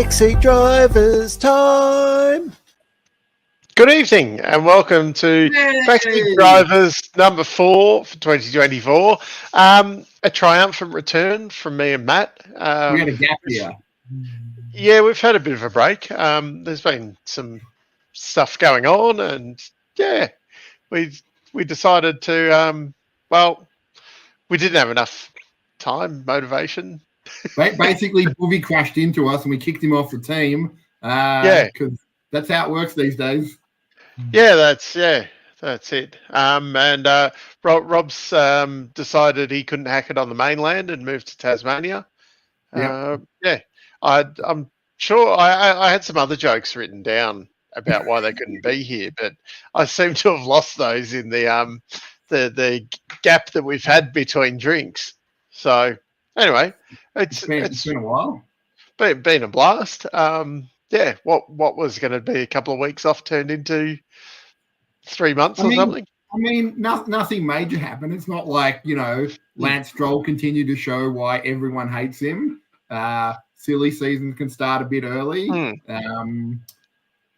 Backseat Drivers time. Good evening and welcome to Backseat Drivers number 4 for 2024. A triumphant return from me and Matt. We had a gap here. Yeah, we've had a bit of a break. There's been some stuff going on, and yeah, we decided to. We didn't have enough time, motivation. Basically, Booby crashed into us and we kicked him off the team. Because that's how it works these days. Yeah, that's it. And Rob's decided he couldn't hack it on the mainland and moved to Tasmania. Yep. I'm sure I had some other jokes written down about why they couldn't be here, but I seem to have lost those in the gap that we've had between drinks. So anyway, it's been a while. Been a blast. What was going to be a couple of weeks off turned into 3 months or something. I mean, nothing major happened. It's not like, Lance Stroll continued to show why everyone hates him. Silly seasons can start a bit early.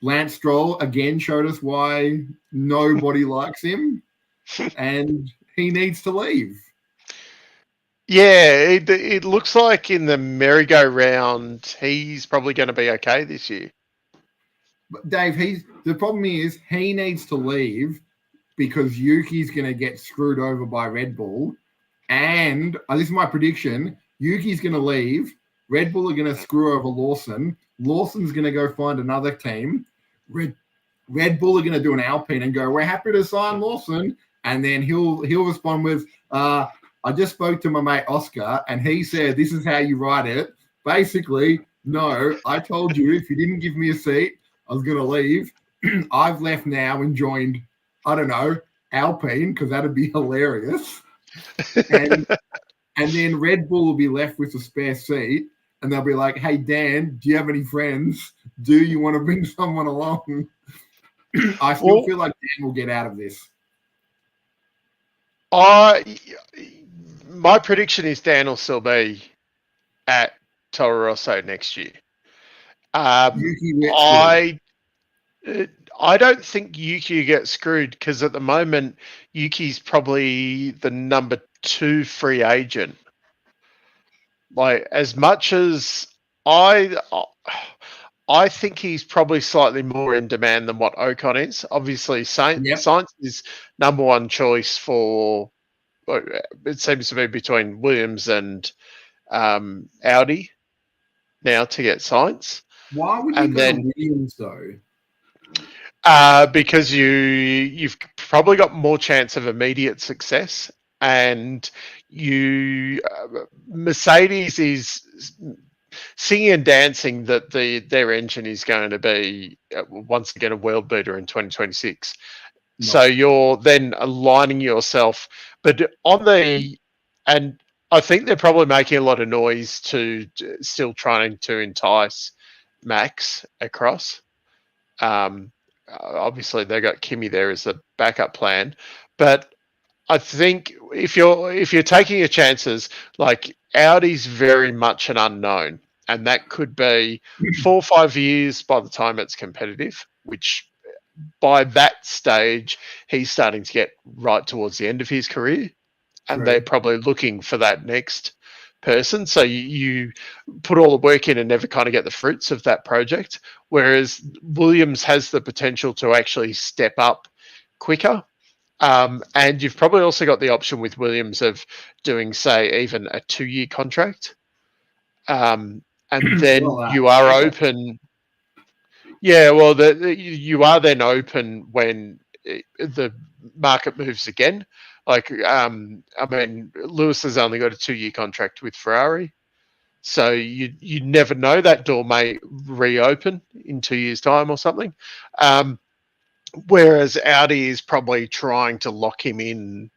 Lance Stroll again showed us why nobody likes him, and he needs to leave. Yeah, it looks like in the merry-go-round, he's probably going to be okay this year. But Dave, the problem is he needs to leave because Yuki's going to get screwed over by Red Bull. And this is my prediction. Yuki's going to leave. Red Bull are going to screw over Lawson. Lawson's going to go find another team. Red Bull are going to do an Alpine and go, we're happy to sign Lawson. And then he'll respond with, I just spoke to my mate Oscar, and he said, this is how you write it. Basically, no, I told you if you didn't give me a seat, I was going to leave. I've left now and joined, I don't know, Alpine, because that'd be hilarious. And then Red Bull will be left with a spare seat, and they'll be like, hey, Dan, do you have any friends? Do you want to bring someone along? I still feel like Dan will get out of this. My prediction is Dan will still be at Toro Rosso next year. I don't think Yuki gets screwed because at the moment Yuki's probably the number 2 free agent. Like, as much as I think he's probably slightly more in demand than what Ocon is. Obviously, Sainz is number 1 choice for. It seems to be between Williams and Audi now to get Sainz. Why would you go Williams though? Because you've probably got more chance of immediate success, and Mercedes is singing and dancing that their engine is going to be once again a world beater in 2026. No. So you're then aligning yourself, but and I think they're probably making a lot of noise to still trying to entice Max across. Obviously they got Kimi there as the backup plan, but I think if you're taking your chances, like Audi's very much an unknown, and that could be 4 or 5 years by the time it's competitive, which by that stage he's starting to get right towards the end of his career, and they're probably looking for that next person. So you put all the work in and never kind of get the fruits of that project, whereas Williams has the potential to actually step up quicker. And you've probably also got the option with Williams of doing, say, even a 2-year contract. And then you are open. Yeah, well, you are then open when the market moves again. Like, Lewis has only got a 2-year contract with Ferrari. So you never know. That door may reopen in 2 years' time or something. Whereas Audi is probably trying to lock him in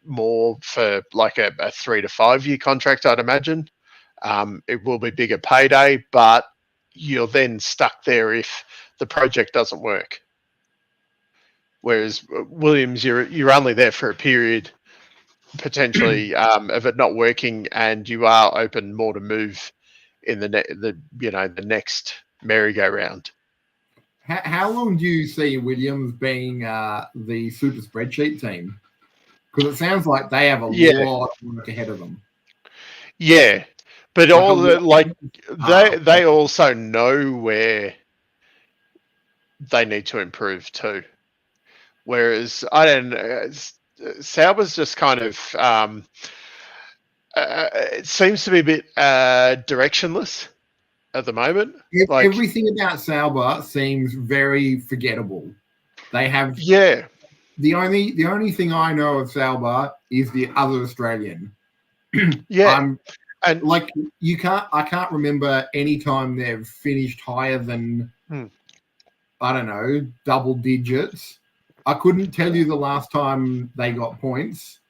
more for like a 3 to 5 year contract, I'd imagine. It will be bigger payday, but you're then stuck there if the project doesn't work. Whereas Williams, you're only there for a period, potentially, of it not working, and you are open more to move in the next merry-go-round. How long do you see Williams being the super spreadsheet team? Because it sounds like they have a lot of work ahead of them. Yeah, but they also know where they need to improve too. Whereas Sauber's just kind of it seems to be a bit directionless at the moment. Everything about Sauber seems very forgettable. They have the only thing I know of Sauber is the other Australian. And like I can't remember any time they've finished higher than I don't know, double digits. I couldn't tell you the last time they got points.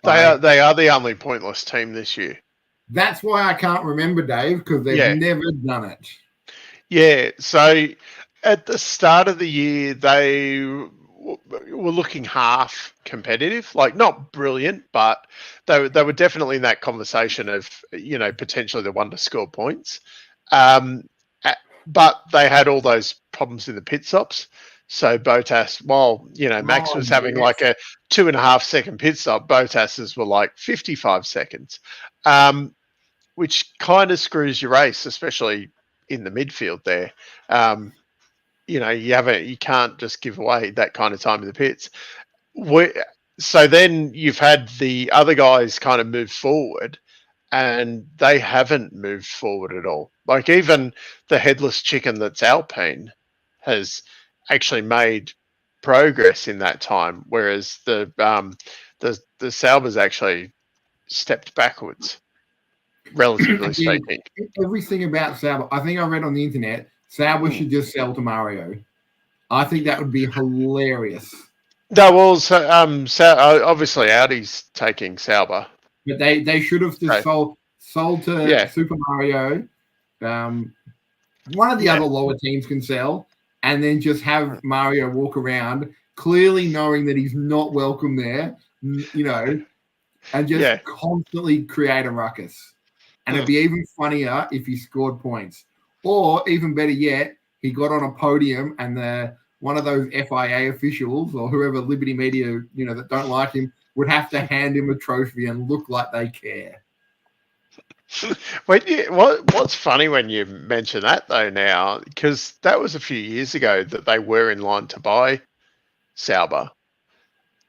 They are the only pointless team this year. That's why I can't remember, Dave, because they've never done it. Yeah, so at the start of the year, they were looking half competitive, like not brilliant, but they were definitely in that conversation of, potentially the one to score points. But they had all those problems in the pit stops. So Bottas, Max was having like a 2.5 second pit stop, Bottas's were like 55 seconds, which kind of screws your race, especially in the midfield there. You can't just give away that kind of time in the pits. So then you've had the other guys kind of move forward, and they haven't moved forward at all. Like even the headless chicken that's Alpine has actually made progress in that time, whereas the Sauber's actually stepped backwards, relatively speaking. Everything about Sauber, I think I read on the internet, Sauber should just sell to Mario. I think that would be hilarious. No, well, obviously Audi's taking Sauber. But they should have just sold to Super Mario. One of the other lower teams can sell, and then just have Mario walk around, clearly knowing that he's not welcome there, and just constantly create a ruckus. And it'd be even funnier if he scored points. Or even better yet, he got on a podium and one of those FIA officials or whoever Liberty Media, that don't like him, would have to hand him a trophy and look like they care. What's funny when you mention that though now, because that was a few years ago that they were in line to buy Sauber,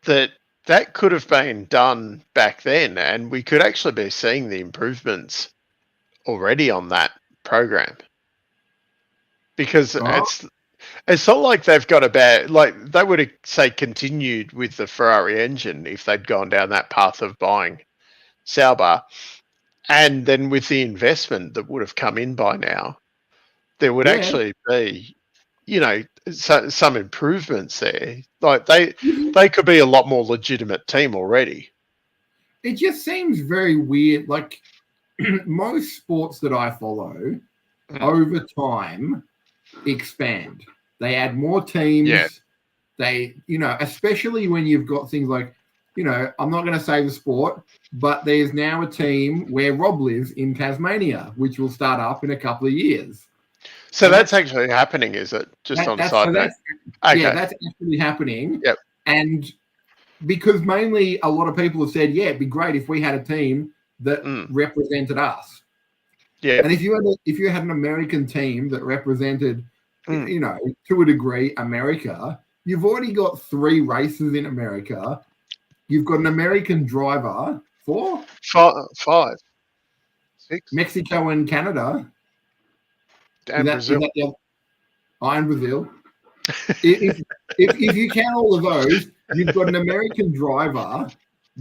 that could have been done back then, and we could actually be seeing the improvements already on that program, because it's not like they've got a bad, like they would have say continued with the Ferrari engine if they'd gone down that path of buying Sauber. And then with the investment that would have come in by now, there would actually be, some improvements there. Like they could be a lot more legitimate team already. It just seems very weird. Like most sports that I follow over time expand. They add more teams. Yeah. They, especially when you've got things like, I'm not going to say the sport, but there's now a team where Rob lives in Tasmania, which will start up in a couple of years. So that's actually happening, is it? Just on the side note. Okay. Yeah, that's actually happening. Yep. And because mainly a lot of people have said, it'd be great if we had a team that represented us. Yeah. And if you had an American team that represented, to a degree, America, you've already got 3 races in America. You've got an American driver. 4? 5. 6. Mexico and Canada. And Brazil. And Brazil. if you count all of those, you've got an American driver.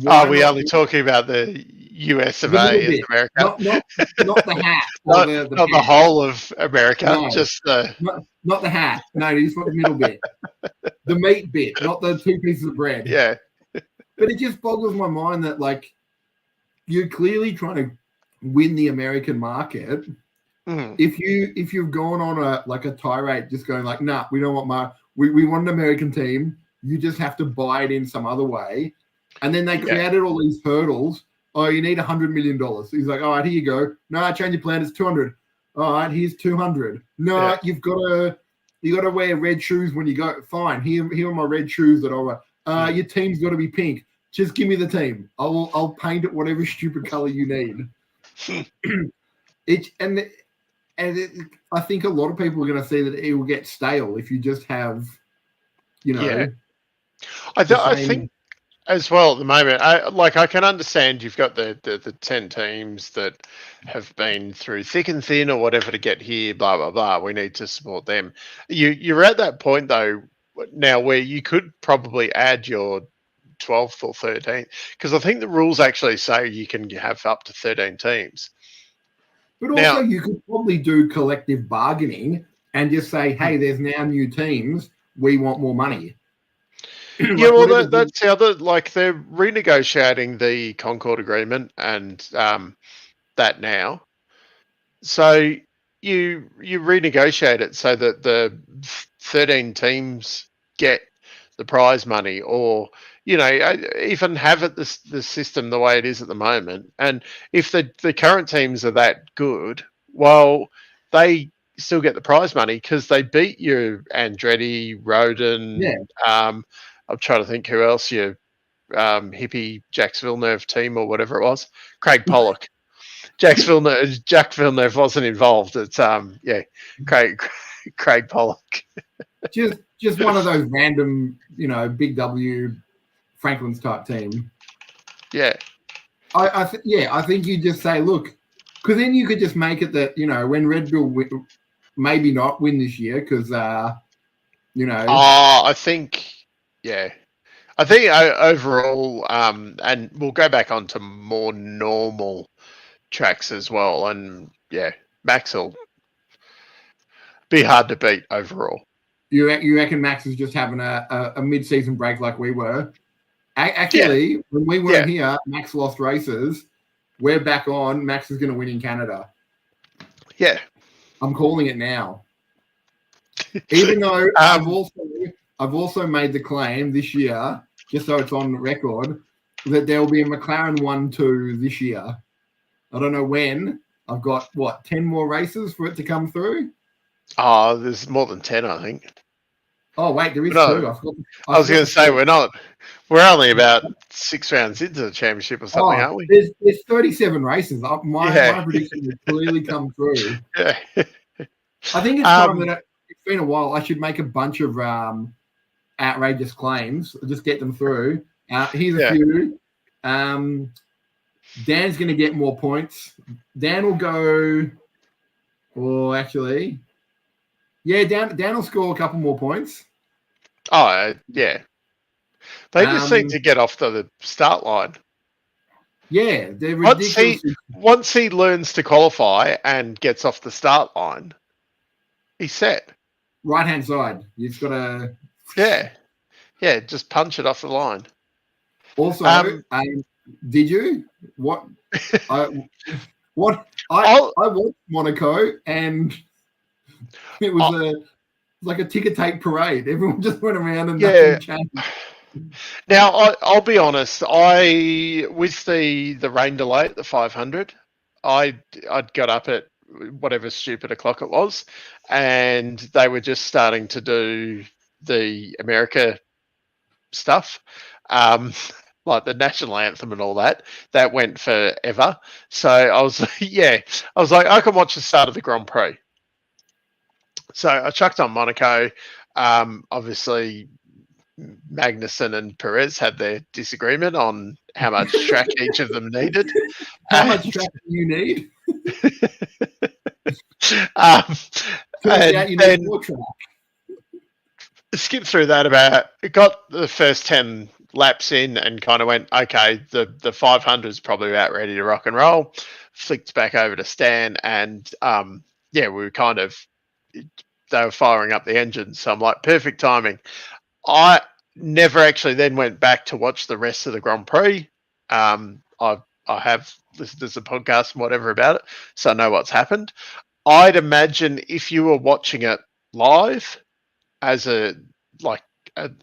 Are we only talking about the US of A as America? Not the hat. not the whole of America, just the... Not the hat. No, just the middle bit. The meat bit, not the 2 pieces of bread. Yeah. But it just boggles my mind that, like, you're clearly trying to win the American market. If you've gone on a tirade, just going like, nah, we don't want we want an American team. You just have to buy it in some other way. And then they created all these hurdles oh, you need $100 million. He's like, all right, here you go. No, I change your plan. It's 200. All right, here's 200. No, you got to wear red shoes when you go. Fine, here are my red shoes that I'll wear. Your team's got to be pink. Just give me the team. I'll paint it whatever stupid color you need. I think a lot of people are going to see that it will get stale if you just have, I think as well at the moment, I can understand you've got the 10 teams that have been through thick and thin or whatever to get here, blah, blah, blah. We need to support them. You're at that point, though, now where you could probably add your 12th or 13th, because I think the rules actually say you can have up to 13 teams. But also, you could probably do collective bargaining and just say, hey, there's now new teams. We want more money. Yeah, well, that's the other, they're renegotiating the Concord Agreement and that now. So you renegotiate it so that the 13 teams get the prize money, or even have it the system the way it is at the moment. And if the current teams are that good, well, they still get the prize money because they beat your Andretti, Roden. I'm trying to think who else, your hippie Jacques Villeneuve team or whatever it was. Craig Pollock. Jacques Villeneuve wasn't involved. It's Craig Pollock. Just one of those random, big W Franklin's type team. Yeah. I think you just say, look, because then you could just make it that, when Red Bull maybe not win this year because, I think, I think overall, and we'll go back onto more normal tracks as well. And Max will be hard to beat overall. You reckon Max is just having a mid-season break like we were? Actually, when we weren't here, Max lost races. We're back on. Max is going to win in Canada. Yeah. I'm calling it now. Even though I've also made the claim this year, just so it's on record, that there will be a McLaren 1-2 this year. I don't know when. I've got, 10 more races for it to come through? Oh, there's more than 10, I think. Oh, wait, there is 2. I was going to say we're not. We're only about 6 rounds into the championship or something, aren't we? There's 37 races. My prediction has clearly come through. Yeah. I think it's time that it's been a while. I should make a bunch of outrageous claims. Just get them through. Here's a few. Dan's going to get more points. Dan will go. Well, actually, Dan will score a couple more points. Oh, yeah. They just need to get off the start line. Yeah, they're ridiculous. Once he learns to qualify and gets off the start line, he's set. Right-hand side. You've got to... Yeah, just punch it off the line. Also, did you? What? I watched Monaco, and it was like a ticker tape parade. Everyone just went around and nothing changed. Now, I'll be honest. With the rain delay at the 500, I'd got up at whatever stupid o'clock it was, and they were just starting to do the America stuff, like the national anthem and all that. That went forever. So I was like, I can watch the start of the Grand Prix. So I chucked on Monaco. Obviously, Magnussen and Perez had their disagreement on how much track each of them needed. How much track do you need? And then skip through that got the first 10 laps in and kind of went, okay, the 500 is probably about ready to rock and roll. Flicked back over to Stan, and we were they were firing up the engines. So I'm like, perfect timing. I never actually then went back to watch the rest of the Grand Prix. I have listened to some podcasts and whatever about it, so I know what's happened. I'd imagine if you were watching it live as a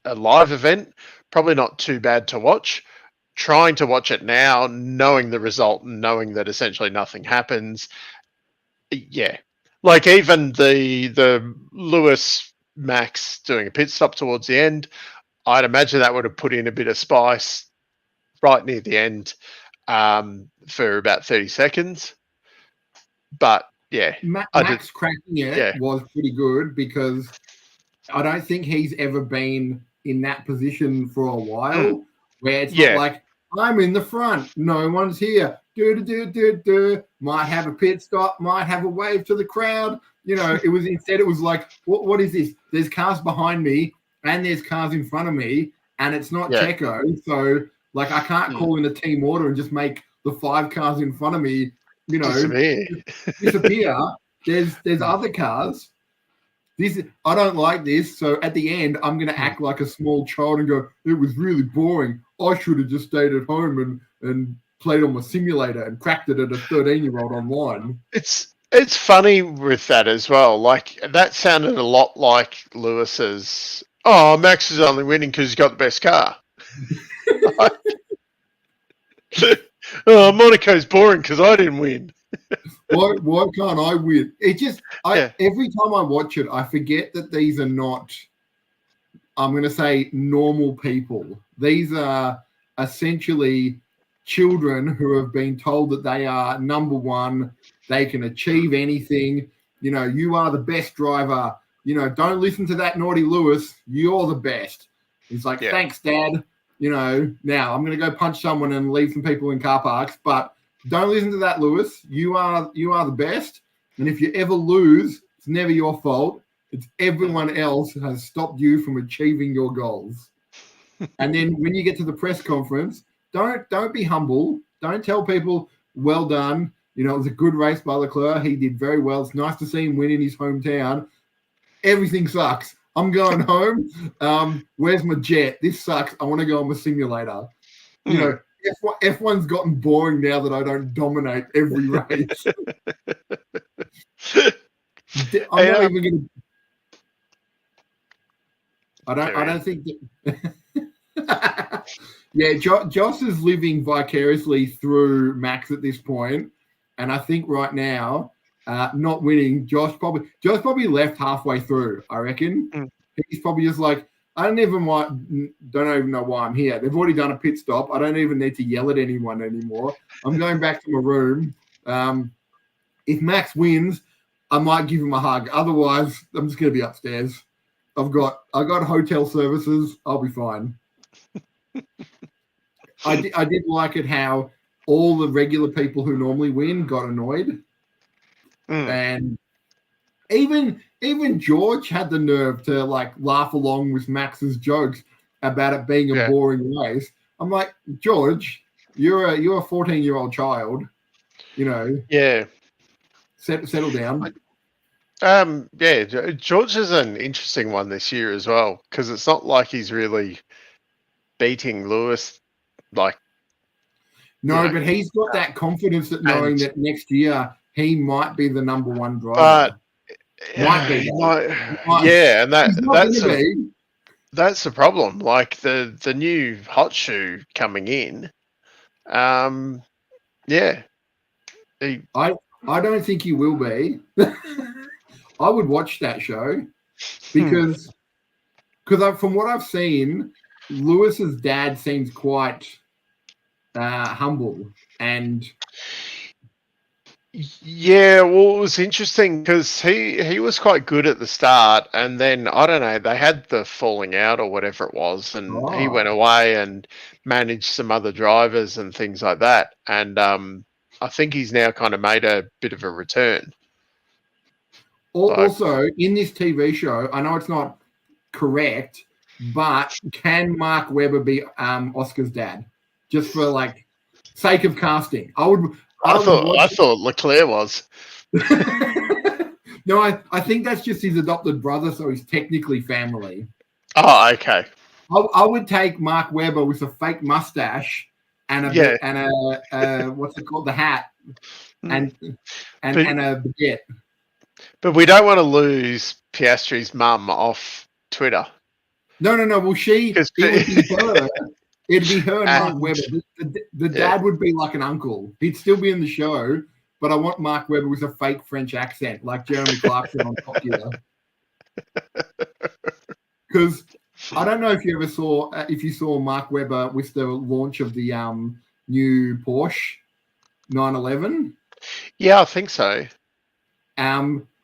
live event, probably not too bad to watch. trying to watch it now, knowing the result and knowing that essentially nothing happens. Yeah, like even the Lewis Max doing a pit stop towards the end, I'd imagine that would have put in a bit of spice right near the end for about 30 seconds. But yeah, Max cracking it was pretty good because I don't think he's ever been in that position for a while where it's not like, I'm in the front, no one's here. Might have a pit stop, might have a wave to the crowd. You know, it was like, what is this? There's cars behind me and there's cars in front of me, and it's not Checo. So, like, I can't call in a team order and just make the 5 cars in front of me, you know, disappear. There's other cars. I don't like this. So at the end, I'm going to act like a small child and go, it was really boring. I should have just stayed at home and played on my simulator and cracked it at a 13-year-old online. It's funny with that as well. Like, that sounded a lot like Lewis's, Max is only winning because he's got the best car. Monaco's boring because I didn't win. Why can't I win? It just, every time I watch it, I forget that these are not, I'm going to say, normal people. These are essentially children who have been told that they are number one, they can achieve anything. You know, you are the best driver. You know, don't listen to that naughty Lewis. You're the best. He's like, thanks, Dad. You know, now I'm going to go punch someone and leave some people in car parks, but don't listen to that, Lewis. You are the best. And if you ever lose, it's never your fault. It's everyone else has stopped you from achieving your goals. And then when you get to the press conference, don't be humble. Don't tell people, well done. You know, it was a good race by Leclerc. He did very well. It's nice to see him win in his hometown. Everything sucks. I'm going home. Where's my jet? This sucks. I want to go on my simulator. You know, F1's gotten boring now that I don't dominate every race. I'm not even going to. I don't think that. Joss is living vicariously through Max at this point, and I think right now, not winning, Josh probably left halfway through. I reckon he's probably just like, don't even know why I'm here. They've already done a pit stop. I don't even need to yell at anyone anymore. I'm going back to my room. If Max wins, I might give him a hug. Otherwise, I'm just going to be upstairs. I got hotel services. I'll be fine. I did like it how all the regular people who normally win got annoyed. And even George had the nerve to like laugh along with Max's jokes about it being a boring race. I'm like, George, you're a 14-year-old child, you know. Yeah. Settle down. George is an interesting one this year as well, because it's not like he's really beating Lewis, like. No, but he's got that confidence that knowing that next year he might be the number one driver. Might be. And that's the problem. Like the new hot shoe coming in. I don't think he will be. I would watch that show because from what I've seen, Lewis's dad seems quite humble and. Yeah, well, it was interesting because he was quite good at the start, and then I don't know, they had the falling out or whatever it was, and he went away and managed some other drivers and things like that. And I think he's now kind of made a bit of a return. Also, in this TV show, I know it's not correct, but can Mark Webber be Oscar's dad? Just for like sake of casting, I thought Leclerc was. No, I think that's just his adopted brother, so he's technically family. Oh, okay. I would take Mark Webber with a fake mustache and a what's it called, the hat, and a baguette. But we don't want to lose Piastri's mum off Twitter. No. Well, it would be her. It'd be her and Mark Webber. The dad would be like an uncle. He'd still be in the show, but I want Mark Webber with a fake French accent, like Jeremy Clarkson on Top Gear. Because I don't know if you ever saw Mark Webber with the launch of the new Porsche 911. Yeah, I think so.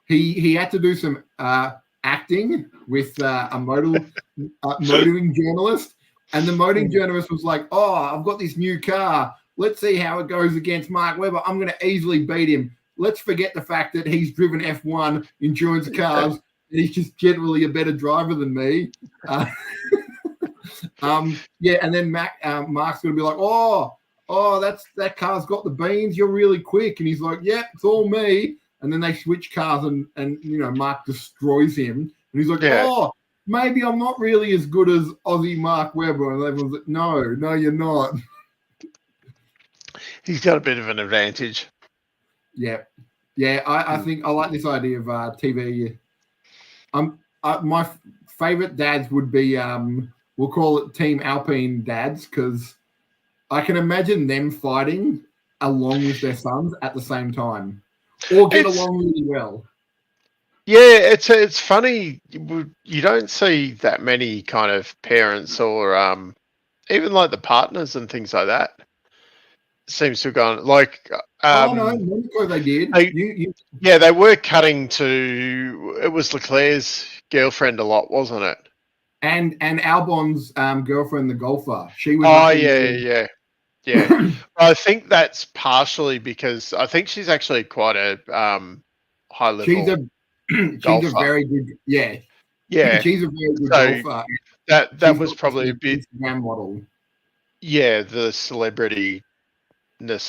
He had to do some acting with a motoring journalist, and the motoring journalist was like, "Oh, I've got this new car. Let's see how it goes against Mark Webber. I'm going to easily beat him. Let's forget the fact that he's driven F1 endurance cars and he's just generally a better driver than me." And then Mark's going to be like, "Oh, that car's got the beans. You're really quick." And he's like, "Yeah, it's all me." And then they switch cars and Mark destroys him. And he's like, "Oh, maybe I'm not really as good as Aussie Mark Webber." And everyone's like, No, you're not. He's got a bit of an advantage. Yeah. I think I like this idea of TV. My favorite dads would be we'll call it Team Alpine dads, because I can imagine them fighting along with their sons at the same time, or get along really well. Yeah, it's funny. You don't see that many kind of parents or even like the partners and things like that. Seems to have gone like. No, they did. Yeah, they were cutting to. It was Leclerc's girlfriend a lot, wasn't it? And Albon's girlfriend, the golfer. She was. Oh yeah. I think that's partially because I think she's actually quite a high level. She's a very good. Yeah. She's a very good golfer. That was probably a bit Instagram model. Yeah, the celebrityness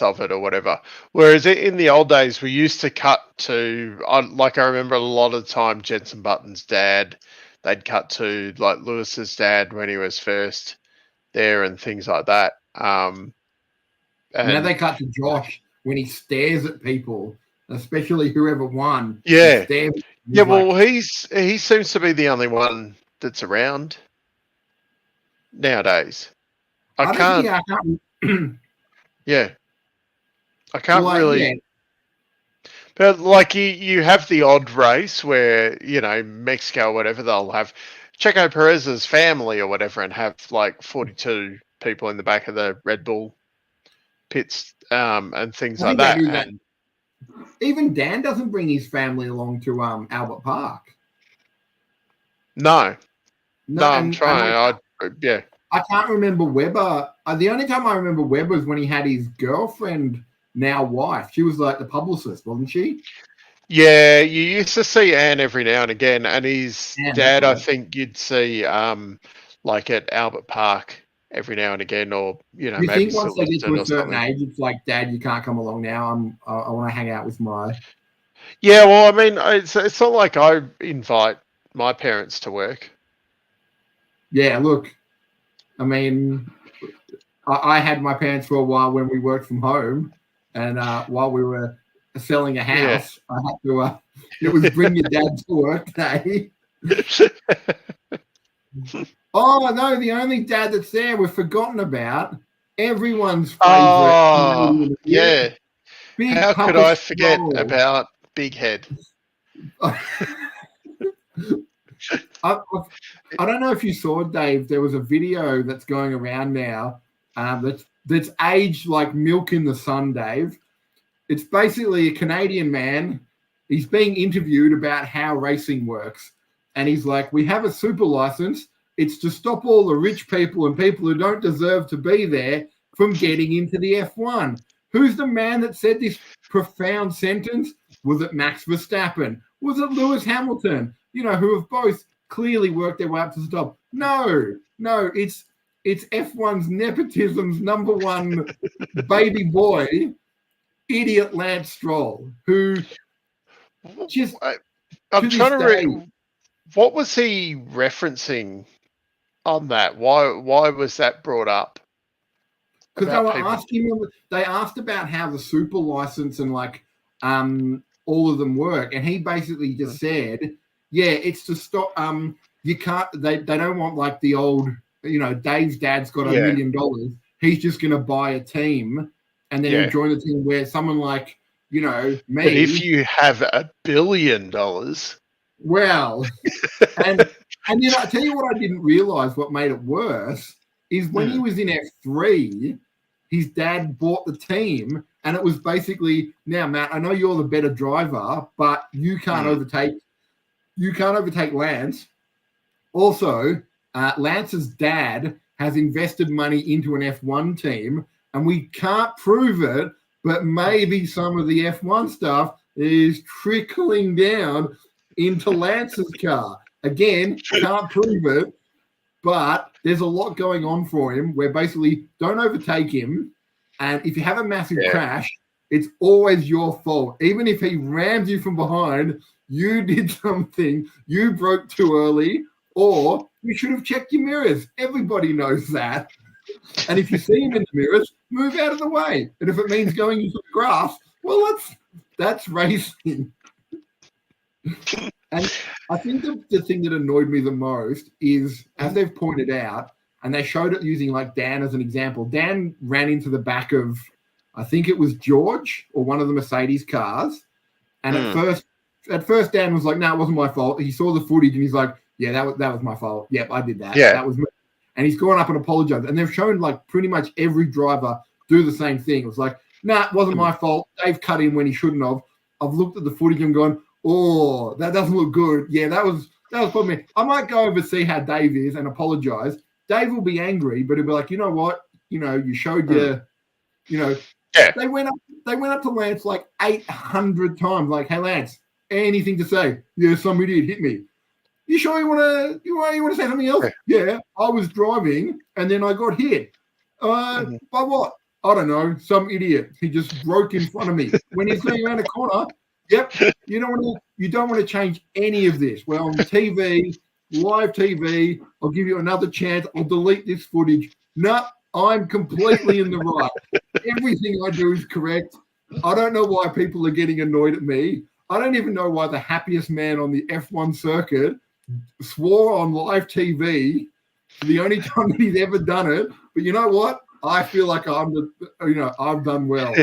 of it or whatever. Whereas in the old days, we used to cut to, I remember a lot of the time, Jenson Button's dad, they'd cut to like Lewis's dad when he was first there and things like that. And now they cut to Josh when he stares at people, especially whoever won. Yeah. Well, he seems to be the only one that's around nowadays. I can't really. Yeah. But like you have the odd race where, Mexico or whatever, they'll have Checo Perez's family or whatever and have like 42 people in the back of the Red Bull pits and things like that. And even Dan doesn't bring his family along to Albert Park. No, I'm trying. I can't remember Webber. The only time I remember Webber is when he had his girlfriend, now wife. She was like the publicist, wasn't she? Yeah, you used to see Anne every now and again, and his dad, I think you'd see like at Albert Park every now and again, or you maybe think once they get to a certain age, it's like, Dad, you can't come along now. I want to hang out with my. Yeah, well, I mean, it's not like I invite my parents to work. Yeah, look, I mean, I had my parents for a while when we worked from home, and while we were selling a house, I had to. It was bring your dad to work day. Oh no, the only dad that's there we've forgotten about. Everyone's favorite. Oh, yeah. How could I forget about Big Head? I don't know if you saw, Dave, there was a video that's going around now that's aged like milk in the sun, Dave. It's basically a Canadian man. He's being interviewed about how racing works. And he's like, we have a super license. It's to stop all the rich people and people who don't deserve to be there from getting into the F1. Who's the man that said this profound sentence? Was it Max Verstappen? Was it Lewis Hamilton? Who have both clearly worked their way up to the top. No, it's F1's nepotism's number one baby boy, idiot Lance Stroll, who just... I'm trying to read... What was he referencing on that? Why was that brought up? Because they asked about how the super license and all of them work, and he basically just said, "Yeah, it's to stop. You can't. They don't want like the old Dave's dad's got $1 million. He's just going to buy a team, and then he'll join the team where someone like, me. But if you have $1 billion, well, and I tell you what, I didn't realize what made it worse is when he was in F3, his dad bought the team, and it was basically, now Matt, I know you're the better driver, but you can't overtake Lance. Also, Lance's dad has invested money into an F1 team, and we can't prove it, but maybe some of the F1 stuff is trickling down into Lance's car. Again, can't prove it, but there's a lot going on for him where basically don't overtake him, and if you have a massive crash, it's always your fault. Even if he rams you from behind, you did something, you broke too early, or you should have checked your mirrors. Everybody knows that. And if you see him in the mirrors, move out of the way. And if it means going into the grass, well, that's racing. And I think the thing that annoyed me the most is, as they've pointed out, and they showed it using like Dan as an example, Dan ran into the back of, I think it was George or one of the Mercedes cars. And at first Dan was like, no, it wasn't my fault. He saw the footage and he's like, yeah, that was my fault. Yep, I did that. Yeah. That was me. And he's gone up and apologized. And they've shown like pretty much every driver do the same thing. It was like, nah, it wasn't my fault. Dave cut him when he shouldn't have. I've looked at the footage and gone, oh, that doesn't look good. Yeah, that was probably me. I might go over see how Dave is and apologize. Dave will be angry, but he'll be like, you know what? You showed they went up to Lance like 800 times. Like, hey Lance, anything to say? Yeah, some idiot hit me. You sure you want to say something else? Yeah, I was driving and then I got hit. By what? I don't know. Some idiot. He just broke in front of me. When he's going around a corner, yep. You don't want to change any of this. Well, on TV, live TV, I'll give you another chance. I'll delete this footage. No, I'm completely in the right. Everything I do is correct. I don't know why people are getting annoyed at me. I don't even know why the happiest man on the F1 circuit swore on live TV for the only time that he's ever done it. But you know what? I feel like I've done well.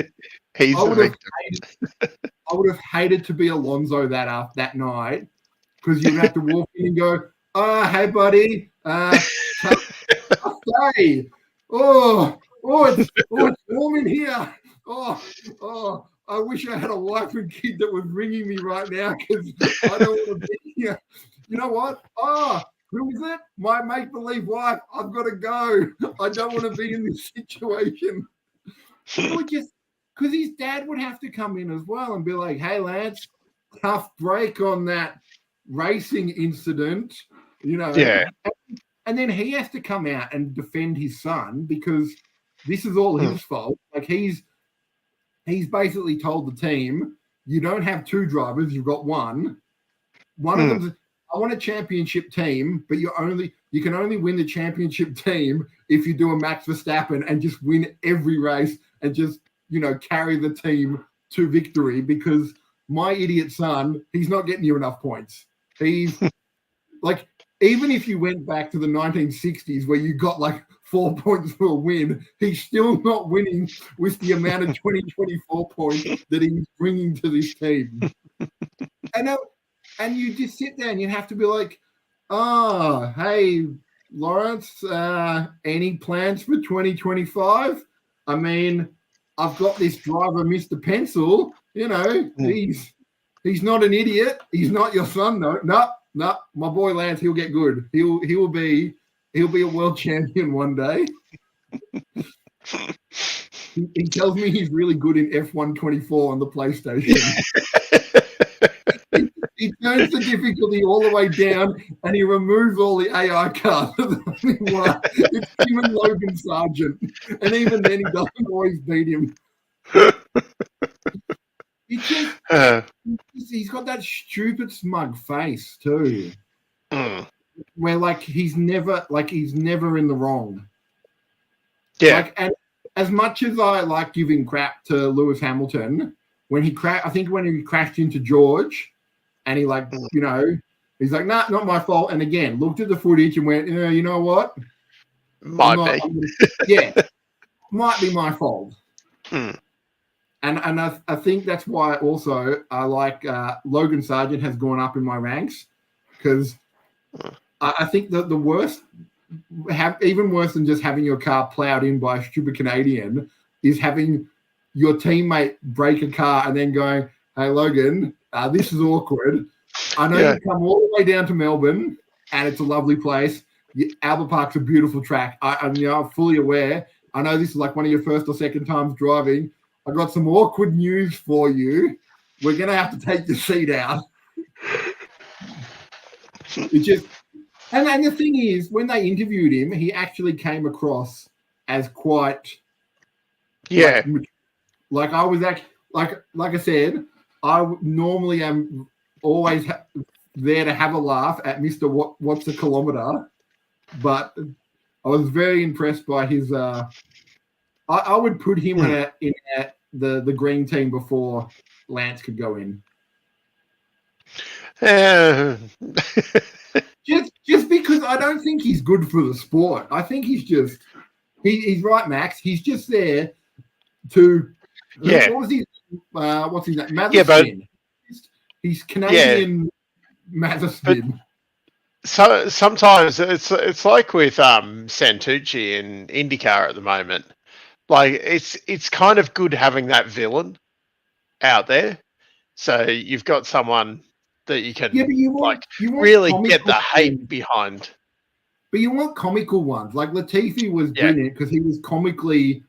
He's I would have hated to be Alonso that night, because you'd have to walk in and go, hey buddy, hey, it's warm in here. I wish I had a wife and kid that was ringing me right now, because I don't want to be here. You know what? Who is it? My make-believe wife. I've got to go. I don't want to be in this situation. Because his dad would have to come in as well and be like, hey, Lance, tough break on that racing incident. Yeah. And then he has to come out and defend his son, because this is all his fault. Like, he's basically told the team, you don't have two drivers, you've got one. One of them's, I want a championship team, but you can only win the championship team if you do a Max Verstappen and just win every race and just, carry the team to victory, because my idiot son, he's not getting you enough points. He's like, even if you went back to the 1960s where you got like 4 points for a win, he's still not winning with the amount of 2024 points that he's bringing to this team. And you just sit there and you have to be like, hey, Lawrence, any plans for 2025? I mean, I've got this driver, Mr. Pencil. He's not an idiot. He's not your son, though. No, my boy Lance, he'll get good. He'll be a world champion one day. He tells me he's really good in F1 24 on the PlayStation. He turns the difficulty all the way down and he removes all the AI cards. It's him and Logan Sargent. And even then, he doesn't always beat him. He's got that stupid smug face too. Where like he's never in the wrong. Yeah. And as much as I like giving crap to Lewis Hamilton, when he crashed into George, and he he's like, nah, not my fault. And again, looked at the footage and went, you know what? Might be. Yeah, might be my fault. Hmm. And I think that's why also I like Logan Sargent has gone up in my ranks, because I think that the worst, even worse than just having your car plowed in by a stupid Canadian, is having your teammate break a car and then going, "Hey Logan, this is awkward. I know you come all the way down to Melbourne and it's a lovely place. Albert Park's a beautiful track. I'm fully aware. I know this is like one of your first or second times driving. I got some awkward news for you. We're gonna have to take the seat out." It's just, and the thing is, when they interviewed him, he actually came across as quite, like I was like I said, I normally am always there to have a laugh at Mr. What's a kilometer, but I was very impressed by his. I would put him in the green team before Lance could go in. Just because I don't think he's good for the sport. I think he's just he's right, Max. He's just there to What was his what's his name? Matherson. He's Canadian Matherson. So sometimes it's like with Santucci in IndyCar at the moment. Like it's kind of good having that villain out there. So you've got someone that you can really get the hate behind. But you want comical ones. Like Latifi was brilliant because he was comically.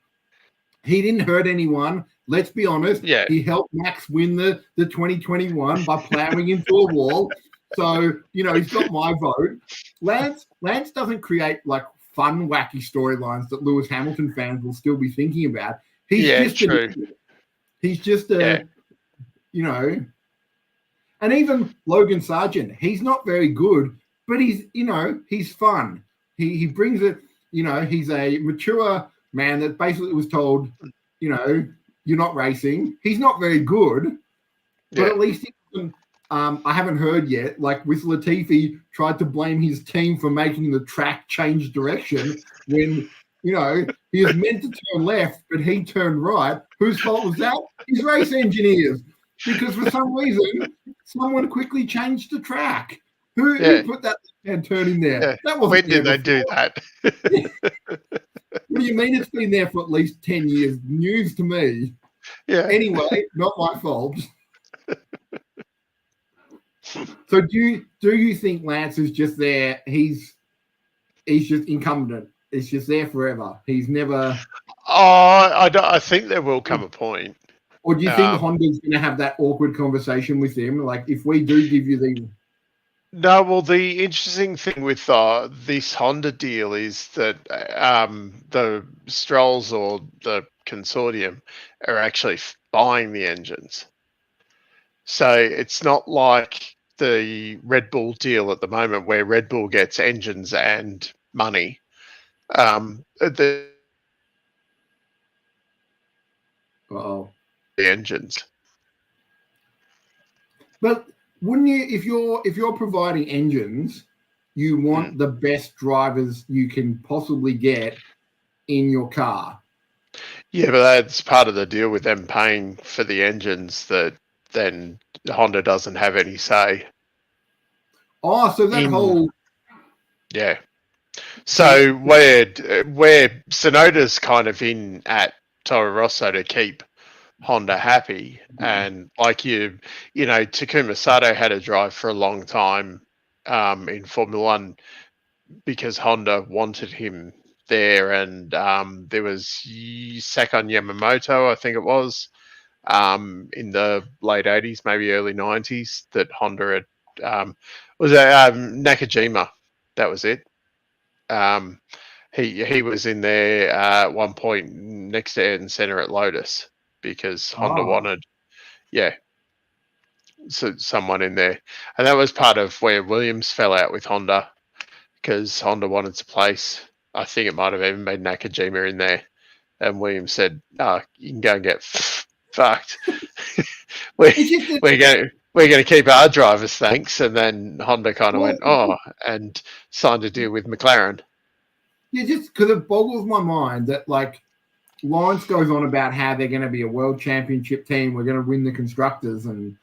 He didn't hurt anyone. Let's be honest. Yeah. He helped Max win the 2021 by plowing into a wall. So, he's got my vote. Lance doesn't create like fun, wacky storylines that Lewis Hamilton fans will still be thinking about. He's just a and even Logan Sargent, he's not very good, but he's fun. He brings it, he's a mature man that basically was told, you're not racing. He's not very good, but at least he doesn't. I haven't heard yet. Like with Latifi, tried to blame his team for making the track change direction when he was meant to turn left, but he turned right. Whose fault was that? His race engineers, because for some reason someone quickly changed the track. Who put that turn in there? Yeah. That wasn't when did they do that? What do you mean it's been there for at least 10 years? News to me. Yeah. Anyway, not my fault. So do you think Lance is just there? He's just incompetent. It's just there forever. He's never. I think there will come a point. Or do you think Honda's going to have that awkward conversation with him? Like, if we do give you the. No, well, the interesting thing with this Honda deal is that the Strolls or the consortium are actually buying the engines. So it's not like the Red Bull deal at the moment where Red Bull gets engines and money. The engines. But wouldn't you, if you're providing engines, you want the best drivers you can possibly get in your car? Yeah, but that's part of the deal with them paying for the engines, that then Honda doesn't have any say. Oh, so that whole... Yeah. So where Tsunoda's kind of in at Toro Rosso to keep Honda happy, and like Takuma Sato had a drive for a long time in Formula One because Honda wanted him there, and there was Sakon Yamamoto, I think it was, in the late 80s, maybe early 90s, that Honda had was Nakajima, that was it. He was in there at one point next to Ayrton Senna at Lotus because Honda wanted, someone in there, and that was part of where Williams fell out with Honda because Honda wanted to place. I think it might have even made Nakajima in there, and Williams said, you can go and get fucked. we're going to keep our drivers, thanks." And then Honda kind of went, and signed a deal with McLaren. Yeah, just because it boggles my mind that like Lawrence goes on about how they're going to be a world championship team. We're going to win the constructors, and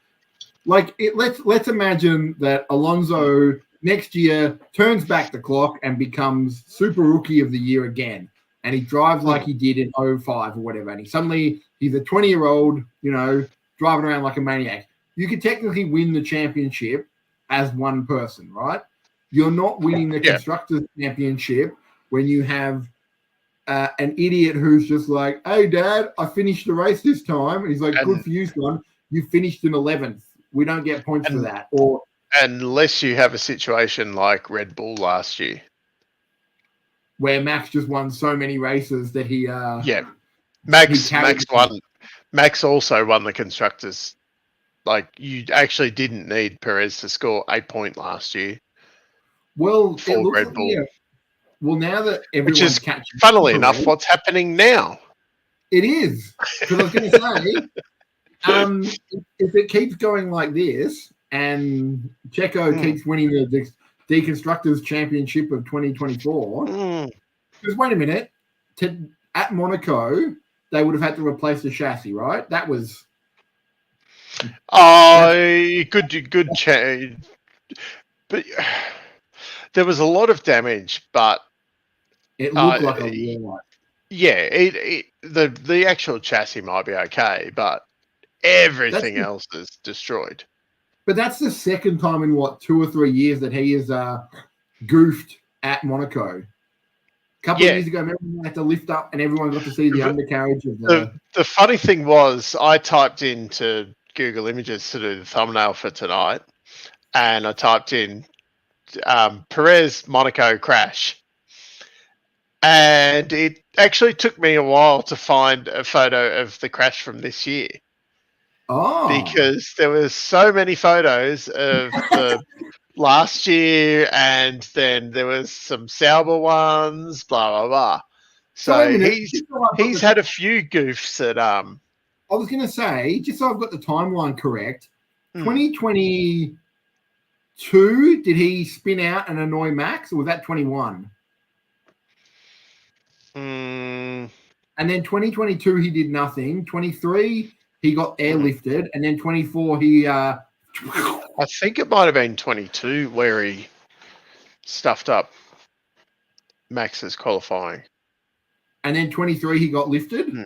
like let's imagine that Alonso next year turns back the clock and becomes Super Rookie of the Year again, and he drives like he did in 05 or whatever, and he's a 20-year-old, driving around like a maniac. You could technically win the championship as one person, right? You're not winning the constructors championship when you have an idiot who's just like, "Hey, Dad, I finished the race this time." And he's like, "Good for you, son. You finished in 11th. We don't get points for that." Or unless you have a situation like Red Bull last year, where Max just won so many races that he Max also won the constructors. Like, you actually didn't need Perez to score 8 points last year. Well, for Red Bull. Well, now that everyone's which is, catching, funnily enough, what's happening now. It is, because I was going to say, if it keeps going like this and Checo keeps winning the Deconstructors Championship of 2024, because wait a minute, at Monaco they would have had to replace the chassis, right? That was good change, but there was a lot of damage, but it looked like a lot. Yeah, the actual chassis might be okay, but everything else is destroyed. But that's the second time in 2 or 3 years that he has goofed at Monaco. A couple of years ago, remember we had to lift up and everyone got to see the undercarriage of the funny thing was, I typed into Google Images to do the thumbnail for tonight, and I typed in Perez Monaco crash. And it actually took me a while to find a photo of the crash from this year. Oh. Because there was so many photos of the last year, and then there was some Sauber ones, blah, blah, blah. So he's had a few goofs at... I was going to say, just so I've got the timeline correct, 2022, did he spin out and annoy Max, or was that 21? And then 2022 he did nothing. 23 he got airlifted, and then 24 he I think it might have been 22 where he stuffed up Max's qualifying. And then 23 he got lifted.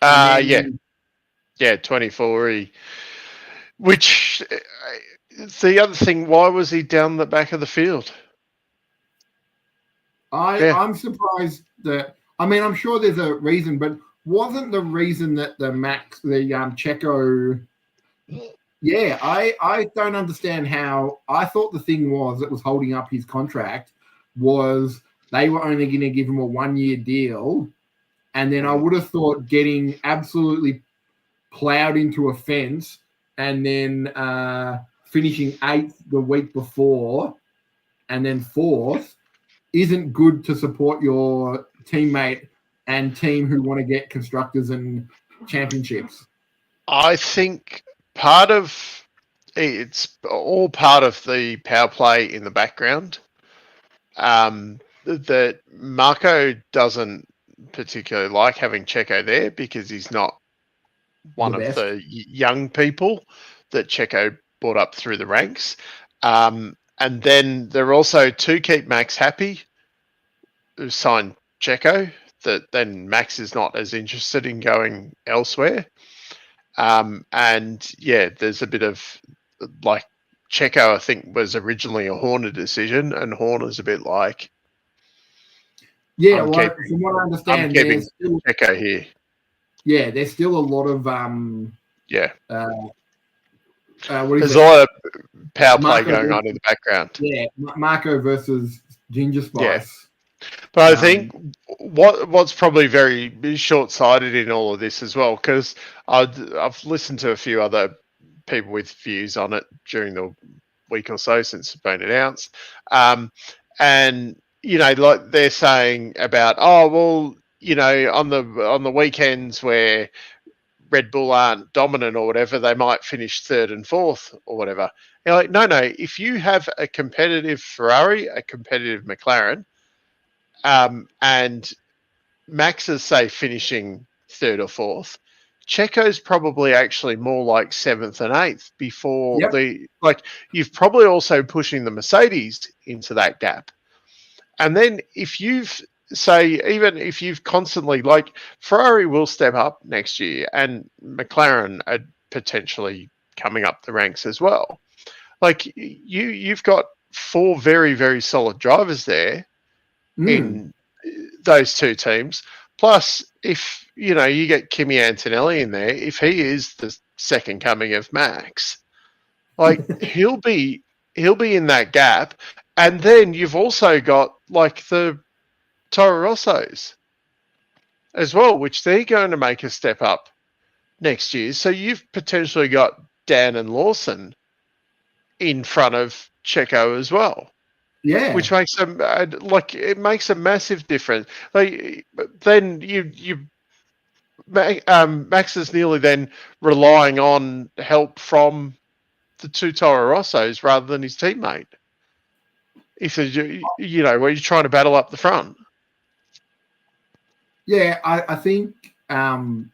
Yeah, 24 which the other thing, why was he down the back of the field? I'm surprised that, I'm sure there's a reason, but wasn't the reason that the Checo... Yeah, I don't understand how... I thought the thing that was holding up his contract was they were only going to give him a 1-year deal, and then I would have thought getting absolutely plowed into a fence and then finishing 8th the week before and then 4th isn't good to support your teammate and team who want to get constructors and championships. I think it's all part of the power play in the background. That Marco doesn't particularly like having Checo there because he's not one of the young people that Checo brought up through the ranks. And then they're also, to keep Max happy, who signed Checo, that then Max is not as interested in going elsewhere. And yeah, there's a bit of like Checo, I think, was originally a Horner decision, and Horner's a bit like, from what I understand, I'm keeping Checo here. Yeah, there's still a lot of there's a lot of power play going on in the background. Yeah, Marco versus Ginger Spice. Yeah. But I think what's probably very short-sighted in all of this as well, because I've listened to a few other people with views on it during the week or so since it's been announced, and like they're saying about, on the weekends where Red Bull aren't dominant or whatever, they might finish 3rd and 4th or whatever. You're like, no. If you have a competitive Ferrari, a competitive McLaren, and Max is, say, finishing third or fourth, Checo's probably actually more like seventh and eighth before you've probably also pushing the Mercedes into that gap. And then if even if you've constantly, like, Ferrari will step up next year and McLaren are potentially coming up the ranks as well. Like, you've got 4 very, very solid drivers there in those 2 teams. Plus, if you get Kimi Antonelli in there, if he is the second coming of Max, like, he'll be in that gap. And then you've also got, like, the Toro Rossos as well, which they're going to make a step up next year. So you've potentially got Dan and Lawson in front of Checo as well. Yeah, which makes them it makes a massive difference. Like, then Max is nearly then relying on help from the 2 Toro Rossos rather than his teammate. If where you're trying to battle up the front. Yeah, I think Dan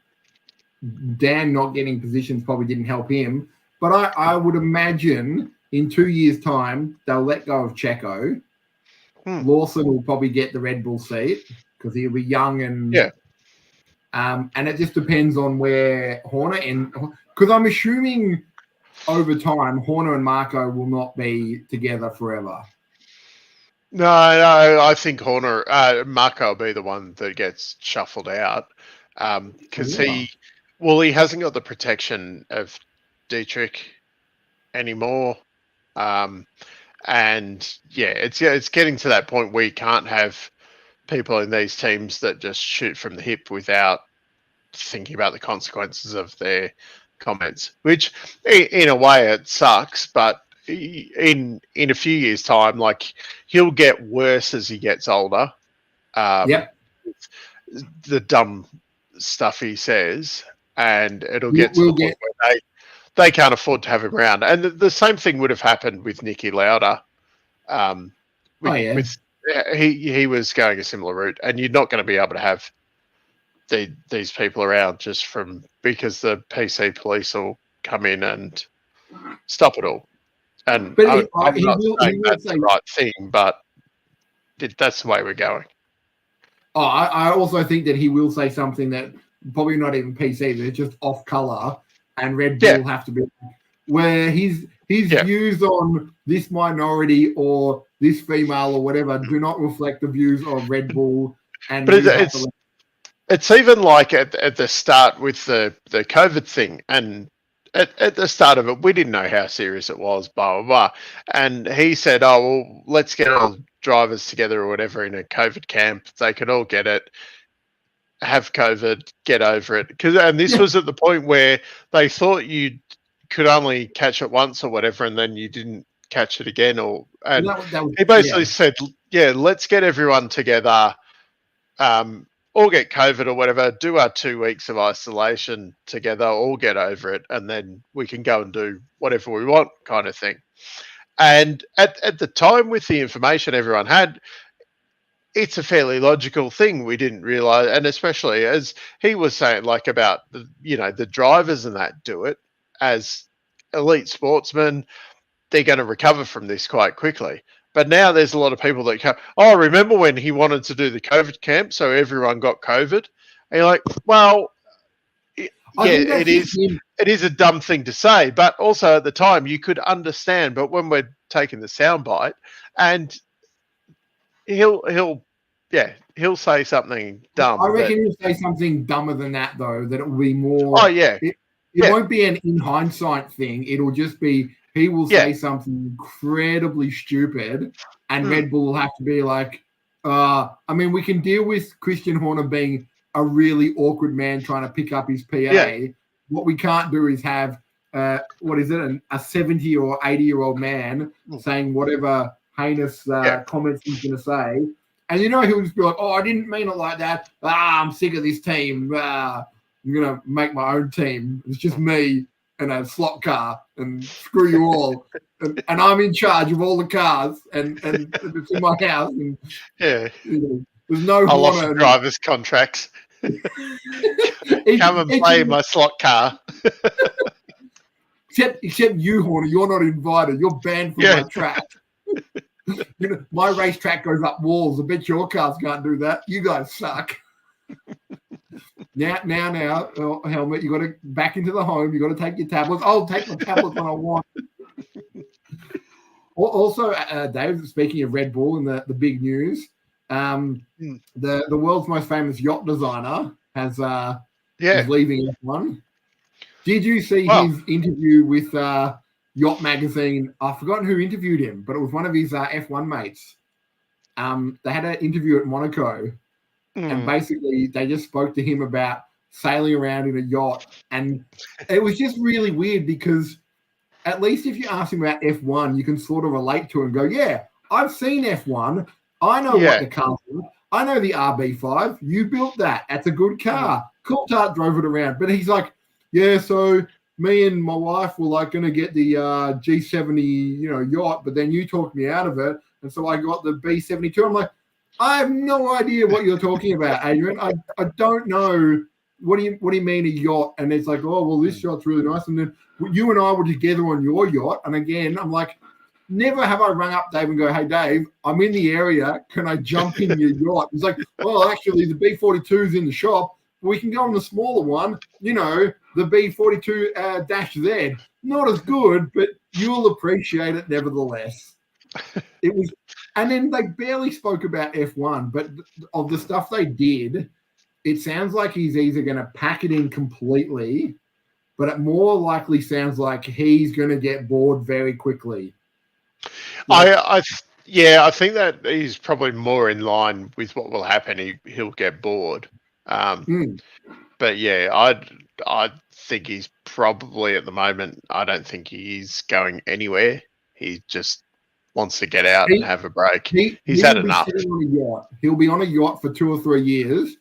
not getting positions probably didn't help him. But I would imagine in 2 years' time, they'll let go of Checo. Lawson will probably get the Red Bull seat because he'll be young and and it just depends on where Horner because I'm assuming over time Horner and Marco will not be together forever. No, I think Marco will be the one that gets shuffled out because he hasn't got the protection of Dietrich anymore. And it's getting to that point where you can't have people in these teams that just shoot from the hip without thinking about the consequences of their comments, which in a way it sucks, but in a few years' time, like, he'll get worse as he gets older. The dumb stuff he says, and it'll get to the point where they can't afford to have him around. And the same thing would have happened with Niki Lauda. He was going a similar route, and you're not going to be able to have these people around just because the PC police will come in and stop it all. And I'm not saying that's the right thing, but that's the way we're going. I also think that he will say something that probably not even PC, but it's just off color, and Red Bull will have to be where his views on this minority or this female or whatever do not reflect the views of Red Bull. But it's even like at the start with the COVID thing, and at the start of it, we didn't know how serious it was, blah, blah, blah. And he said, oh, well, let's get all drivers together or whatever in a COVID camp. They could all get it, have COVID, get over it. And this was at the point where they thought you could only catch it once or whatever, and then you didn't catch it again. He basically said, let's get everyone together, all get COVID or whatever, do our 2 weeks of isolation together, all get over it, and then we can go and do whatever we want, kind of thing. And at the time, with the information everyone had, it's a fairly logical thing. We didn't realize, and especially as he was saying, like, about the drivers and that do it as elite sportsmen, they're going to recover from this quite quickly. But now there's a lot of people that come, oh, remember when he wanted to do the COVID camp, so everyone got COVID? And you're like, well, it is a dumb thing to say, but also at the time you could understand. But when we're taking the soundbite, and he'll say something dumb. I reckon he'll say something dumber than that, though, that it will be more. Oh, yeah. It won't be an in hindsight thing. It'll just be, he will say something incredibly stupid, and Red Bull will have to be like, we can deal with Christian Horner being a really awkward man trying to pick up his PA. Yeah. What we can't do is have, a 70 or 80-year-old man saying whatever heinous comments he's going to say. And he'll just be like, oh, I didn't mean it like that. I'm sick of this team. I'm going to make my own team. It's just me and a slot car, and screw you all. And I'm in charge of all the cars, and it's in my house. And, There's no I'll horn. offer drivers contracts. Come and play my slot car. Except you, Horner, you're not invited. You're banned from my track. My racetrack goes up walls. I bet your cars can't do that. You guys suck. Now, Helmet, you got to back into the home. You got to take your tablets. I'll take my tablets when I want. Also, Dave, speaking of Red Bull and the big news, the world's most famous yacht designer is leaving F1. Did you see his interview with Yacht Magazine? I've forgotten who interviewed him, but it was one of his F1 mates. They had an interview at Monaco, and basically they just spoke to him about sailing around in a yacht. And it was just really weird because at least if you ask him about F1, you can sort of relate to him and go, yeah, I've seen F1. I know what the car's like. I know the RB5. You built that. That's a good car. Coulthard drove it around. But he's like, yeah, so me and my wife were like going to get the G70, yacht, but then you talked me out of it. And so I got the B72. I'm like, I have no idea what you're talking about, Adrian. I don't know. What do you mean a yacht? And it's like, oh, well, this yacht's really nice. And then you and I were together on your yacht. And again, I'm like, never have I rung up Dave and go, hey, Dave, I'm in the area. Can I jump in your yacht? He's like, well, actually, the B42's in the shop. We can go on the smaller one, the B42-Z. Not as good, but you'll appreciate it nevertheless. It was, and then they barely spoke about F1, but of the stuff they did, it sounds like he's either going to pack it in completely, but it more likely sounds like he's going to get bored very quickly. I think that he's probably more in line with what will happen. He'll get bored. But yeah, I think he's probably at the moment. I don't think he's going anywhere. He just wants to get out and have a break. He's had enough. He'll be on a yacht for 2 or 3 years,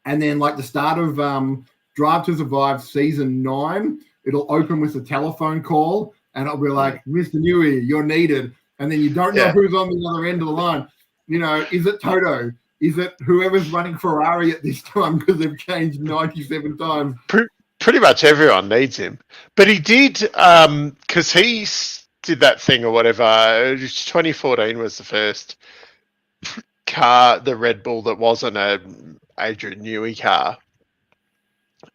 and then like the start of Drive to Survive season 9, it'll open with a telephone call, and it'll be like, Mr. Newey, you're needed, and then you don't know who's on the other end of the line. Is it Toto? Is it whoever's running Ferrari at this time because they've changed 97 times? Pretty much everyone needs him. But he did, because he did that thing or whatever. 2014 was the first car, the Red Bull, that wasn't a Adrian Newey car.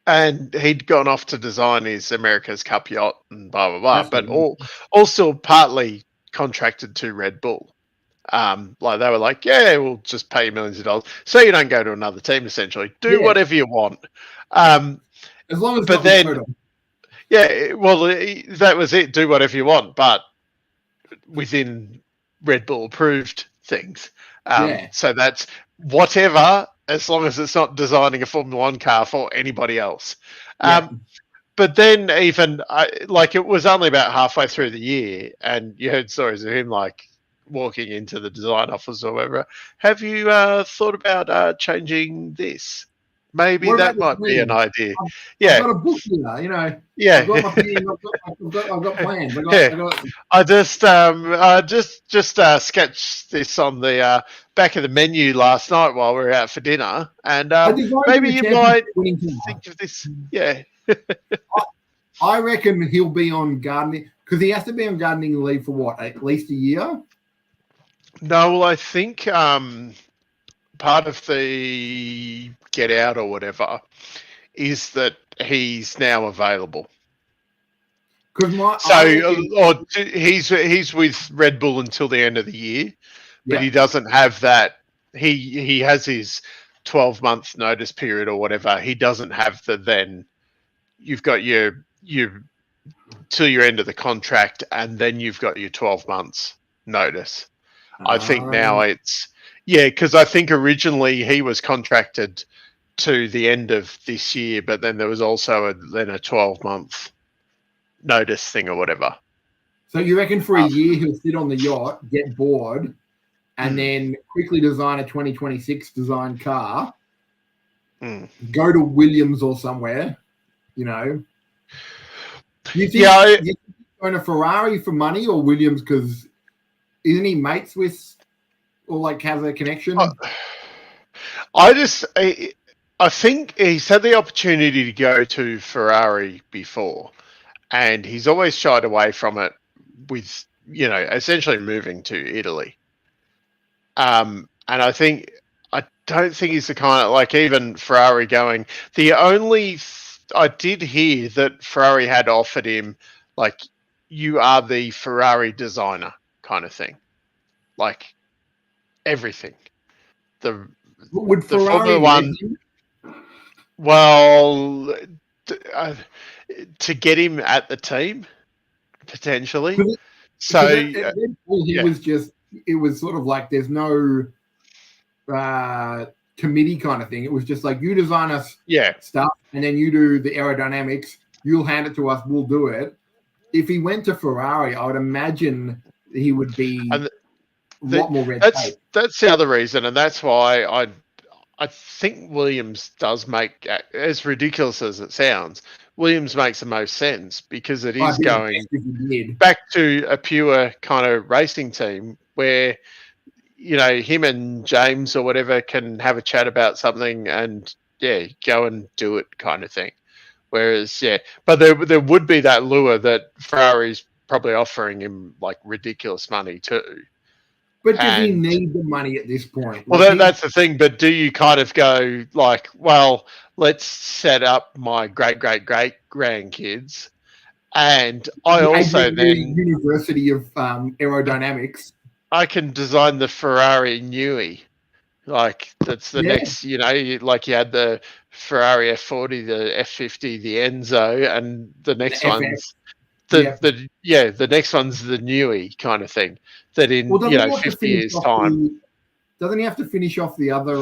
And he'd gone off to design his America's Cup yacht and blah, blah, blah. But all still partly contracted to Red Bull. Like they were like, yeah, we'll just pay you millions of dollars, so you don't go to another team. Essentially, do whatever you want. As long as, but then, that was it. Do whatever you want, but within Red Bull approved things. So that's whatever, as long as it's not designing a Formula One car for anybody else. But then even it was only about halfway through the year, and you heard stories of him like walking into the design office or whatever. Have you thought about changing this? Maybe that might be an idea. I've got a book here, Yeah. I've got my pen, I've got plans. I just sketched this on the back of the menu last night while we were out for dinner, and maybe you might think of this. Yeah. I reckon he'll be on gardening, because he has to be on gardening leave for what, at least a year? No, well, I think part of the get out or whatever is that he's now available. He's with Red Bull until the end of the year, but he doesn't have that. He has his 12-month notice period or whatever. He doesn't have then you've got your till your end of the contract, and then you've got your 12 months notice. I think now it's because I think originally he was contracted to the end of this year, but then there was also a 12-month notice thing or whatever. So you reckon for a year he'll sit on the yacht, get bored, and then quickly design a 2026 design car, go to Williams or somewhere, Do you think he's going to Ferrari for money or Williams because isn't he mates with or has a connection? I think he's had the opportunity to go to Ferrari before, and he's always shied away from it with, essentially moving to Italy. And I don't think he's the kind of, like, even Ferrari going. I did hear that Ferrari had offered him, like, you are the Ferrari designer kind of thing, like everything. Would The Ferrari Formula One, well, to get him at the team potentially. So he was just. It was sort of like there's no committee kind of thing. It was just like you design us stuff, and then you do the aerodynamics. You'll hand it to us. We'll do it. If he went to Ferrari, I would imagine he would be a lot more red tape. That's the other reason, and that's why I think Williams does make, as ridiculous as it sounds, Williams makes the most sense because it is going back to a pure kind of racing team where, him and James or whatever can have a chat about something and, go and do it kind of thing. Whereas, but there would be that lure that Ferrari's probably offering him, like, ridiculous money too. But does he need the money at this point? Well, that's the thing. But do you kind of go like, well, let's set up my great grandkids, and I also then University of Aerodynamics. I can design the Ferrari Nui, like that's the next. Like you had the Ferrari F40, the F50, the Enzo, and the next one's the next one's the Nui kind of thing. That in 50 years' time, doesn't he have to finish off the other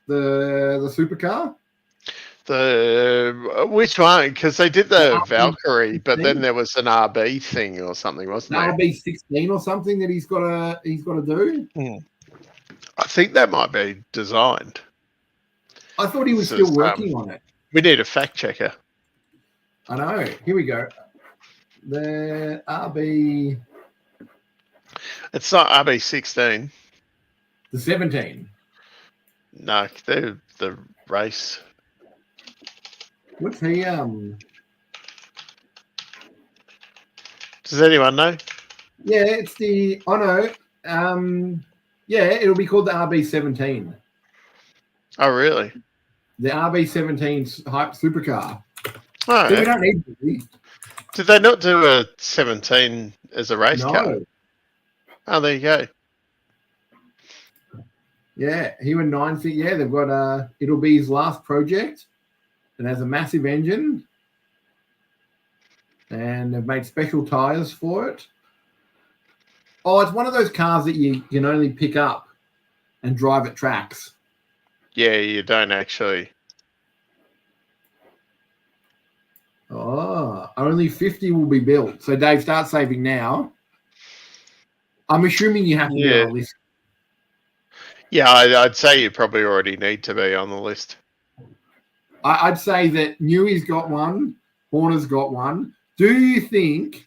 the supercar? Which one? Because they did the Valkyrie, but then there was an RB thing or something, wasn't there? RB 16 or something that he's got to do. I think that might be designed. I thought he was still working on it. We need a fact checker. I know. Here we go. The RB. It's not RB16. The 17. No, they're the race. What's he? Does anyone know? Yeah, it's the. I know. Yeah, it'll be called the RB17. Oh, really? The RB17's hype supercar. Oh, so we don't need it. Did they not do a 17 as a race car? Oh, there you go. Yeah, he went 9 feet. Yeah, they've got it'll be his last project. It has a massive engine. And they've made special tyres for it. Oh, it's one of those cars that you can only pick up and drive at tracks. Yeah, you don't actually. Oh, only 50 will be built. So, Dave, start saving now. I'm assuming you have to be on the list. Yeah, I'd say you probably already need to be on the list. I'd say that Newy's got one, Horner's got one. Do you think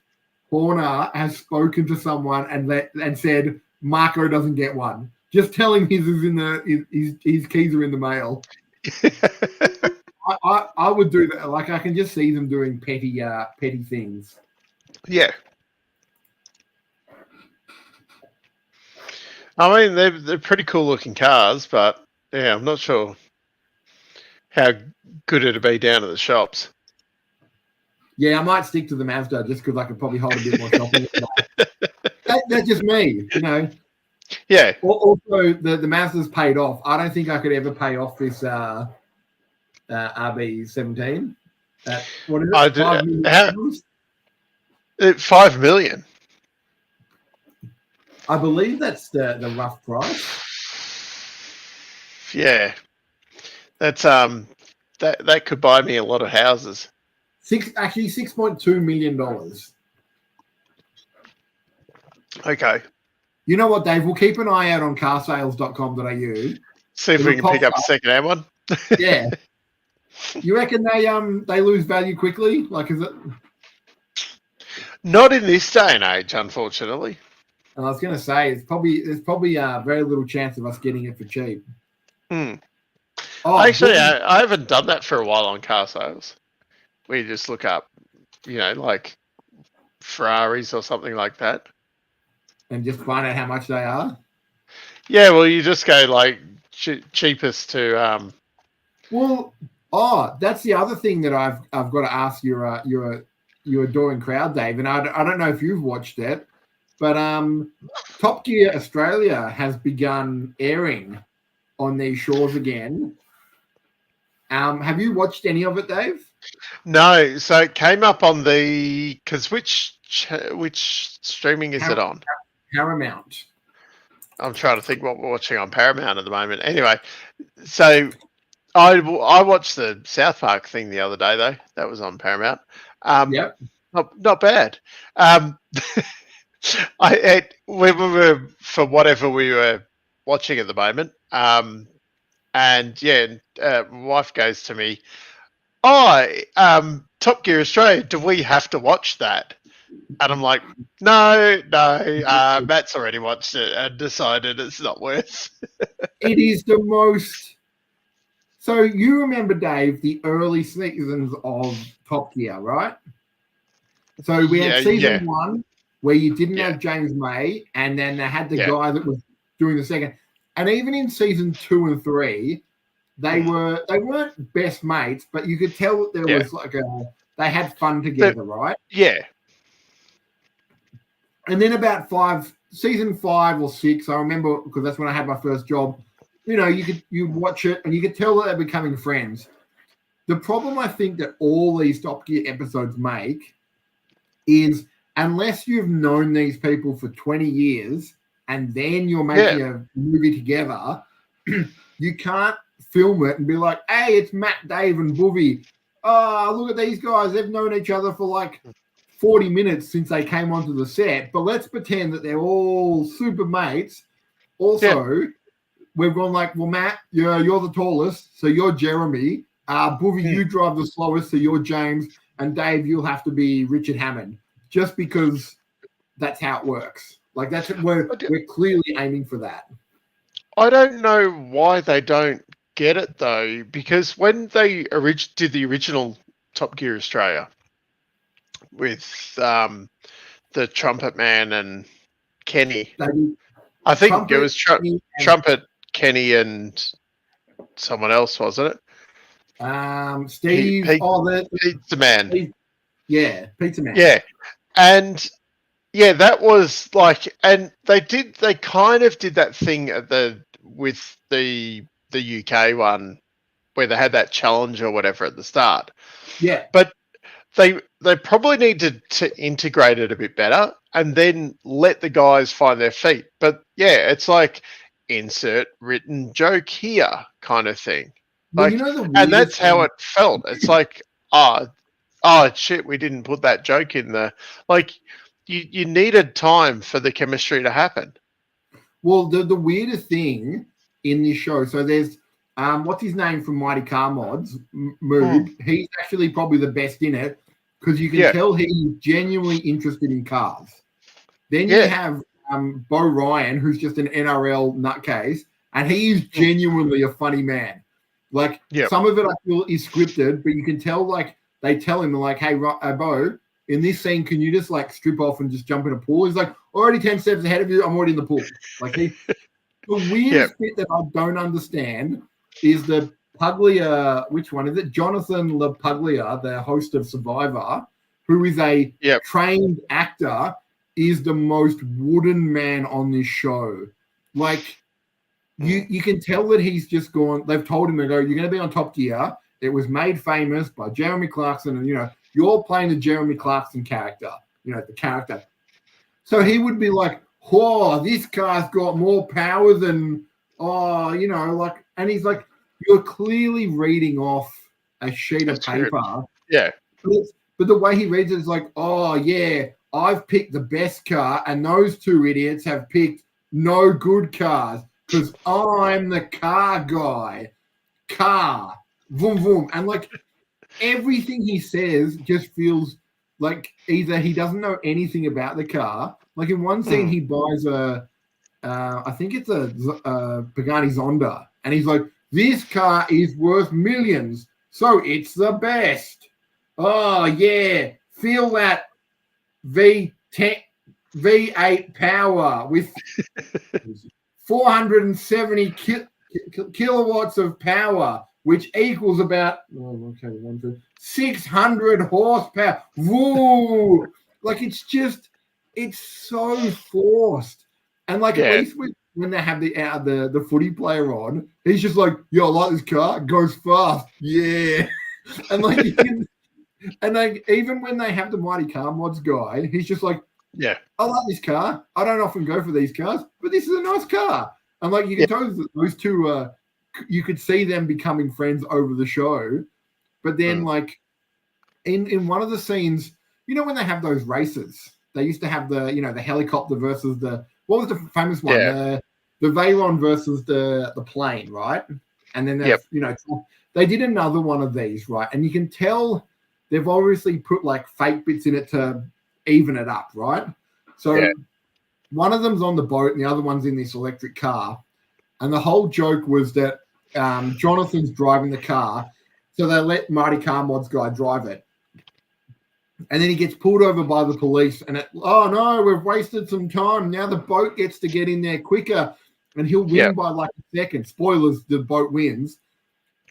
Horner has spoken to someone and said Marco doesn't get one? Just tell him his keys are in the mail. I would do that. Like, I can just see them doing petty things. Yeah. I mean, they're pretty cool looking cars, but yeah, I'm not sure how good it'd be down at the shops. Yeah, I might stick to the Mazda just because I could probably hold a bit more shopping. That's just me, Yeah. Also, the Mazda's paid off. I don't think I could ever pay off this RB17. What is it? $5 million? 5 million. I believe that's the rough price. Yeah, that's that could buy me a lot of houses. $6.2 million. Okay. You know what, Dave? We'll keep an eye out on carsales.com.au. See if we can pick up a second-hand one. Yeah. You reckon they lose value quickly? Like, is it? Not in this day and age, unfortunately. And I was going to say, there's probably very little chance of us getting it for cheap. Hmm. Oh, Actually, Boogie, I haven't done that for a while on car sales. We just look up, like Ferraris or something like that. and just find out how much they are. Yeah, well, you just go like cheapest to. Well, that's the other thing that I've got to ask your adoring crowd, Dave. And I don't know if you've watched it, but Top Gear Australia has begun airing on these shores again. Have you watched any of it, Dave? No, so it came up on because which streaming is it on? Paramount. I'm trying to think what we're watching on Paramount at the moment. Anyway, so I watched the South Park thing the other day though. That was on Paramount. Yep. Not bad. We were for whatever we were watching at the moment. And yeah, my wife goes to me, "Oh, Top Gear Australia. Do we have to watch that?" And I'm like, "No. Matt's already watched it and decided it's not worth." It is the most. So you remember, Dave, the early seasons of Top Gear, right? So we had season 1 where you didn't have James May, and then they had the guy that was doing the second. And even in season 2 and 3, they weren't best mates, but you could tell that there was they had fun together, right? Yeah. And then about season 5 or 6, I remember because that's when I had my first job. You watch it and you could tell that they're becoming friends. The problem I think that all these Top Gear episodes make is unless you've known these people for 20 years and then you're making a movie together, you can't film it and be like, hey, it's Matt, Dave, and Boovie. Oh, look at these guys. They've known each other for like 40 minutes since they came onto the set, but let's pretend that they're all super mates. Also, we've gone like, well, Matt, you're the tallest, so you're Jeremy. Boovie, you drive the slowest, so you're James. And Dave, you'll have to be Richard Hammond, just because that's how it works. Like we're clearly aiming for that. I don't know why they don't get it though, because when they did the original Top Gear Australia with the Trumpet Man and Kenny, I think it was Trumpet, Kenny, and someone else, wasn't it? Steve. Pizza Man. Pizza Man. Yeah, and that was like, and they kind of did that thing with the UK one where they had that challenge or whatever at the start. Yeah, but they probably needed to integrate it a bit better and then let the guys find their feet. But yeah, it's like insert written joke here kind of thing. Like, and that's how it felt. It's like, oh shit, we didn't put that joke in there. Like, you needed time for the chemistry to happen. Well, the weirdest thing in this show, so there's what's his name from Mighty Car Mods, Moog. He's actually probably the best in it because you can tell he's genuinely interested in cars. Then you have Bo Ryan, who's just an NRL nutcase, and he is genuinely a funny man. Like, some of it I feel is scripted, but you can tell, like, they tell him, like, hey, Bo, in this scene, can you just, like, strip off and just jump in a pool? He's like, already 10 steps ahead of you, I'm already in the pool. Like, the weirdest bit that I don't understand is the Puglia, which one is it? Jonathan LaPuglia, the host of Survivor, who is a trained actor, is the most wooden man on this show. Like, you can tell that he's just gone. They've told him, they go, you're going to be on Top Gear. It was made famous by Jeremy Clarkson, and you're playing the Jeremy Clarkson character. The character. So he would be like, "Oh, this car's got more power than like." And he's like, "You're clearly reading off a sheet of paper." Yeah. But the way he reads it is like, "Oh yeah, I've picked the best car, and those two idiots have picked no good cars." Because I'm the car guy. Car. Vroom, vroom. And, like, everything he says just feels like either he doesn't know anything about the car. Like, in one scene, he buys I think it's a Pagani Zonda. And he's like, This car is worth millions, so it's the best. Oh, yeah. Feel that V10, V8 power with 470 kilowatts of power, which equals about 600 horsepower. Woo! Like, it's so forced. And like, at least when they have the footy player on, he's just like, yo, I like this car. It goes fast. Yeah. And like, even when they have the Mighty Car Mods guy, he's just like, yeah, I like this car. I don't often go for these cars, but this is a nice car. And like, you can tell that those two, you could see them becoming friends over the show. But then like in one of the scenes, when they have those races, they used to have the helicopter versus what was the famous one? Yeah. The Veyron versus the plane, right? And then they did another one of these, right? And you can tell they've obviously put like fake bits in it to even it up, right? So one of them's on the boat and the other one's in this electric car. And the whole joke was that Jonathan's driving the car, so they let Mighty Car Mods guy drive it. And then he gets pulled over by the police, and oh no, we've wasted some time. Now the boat gets to get in there quicker, and he'll win by like a second. Spoilers, the boat wins.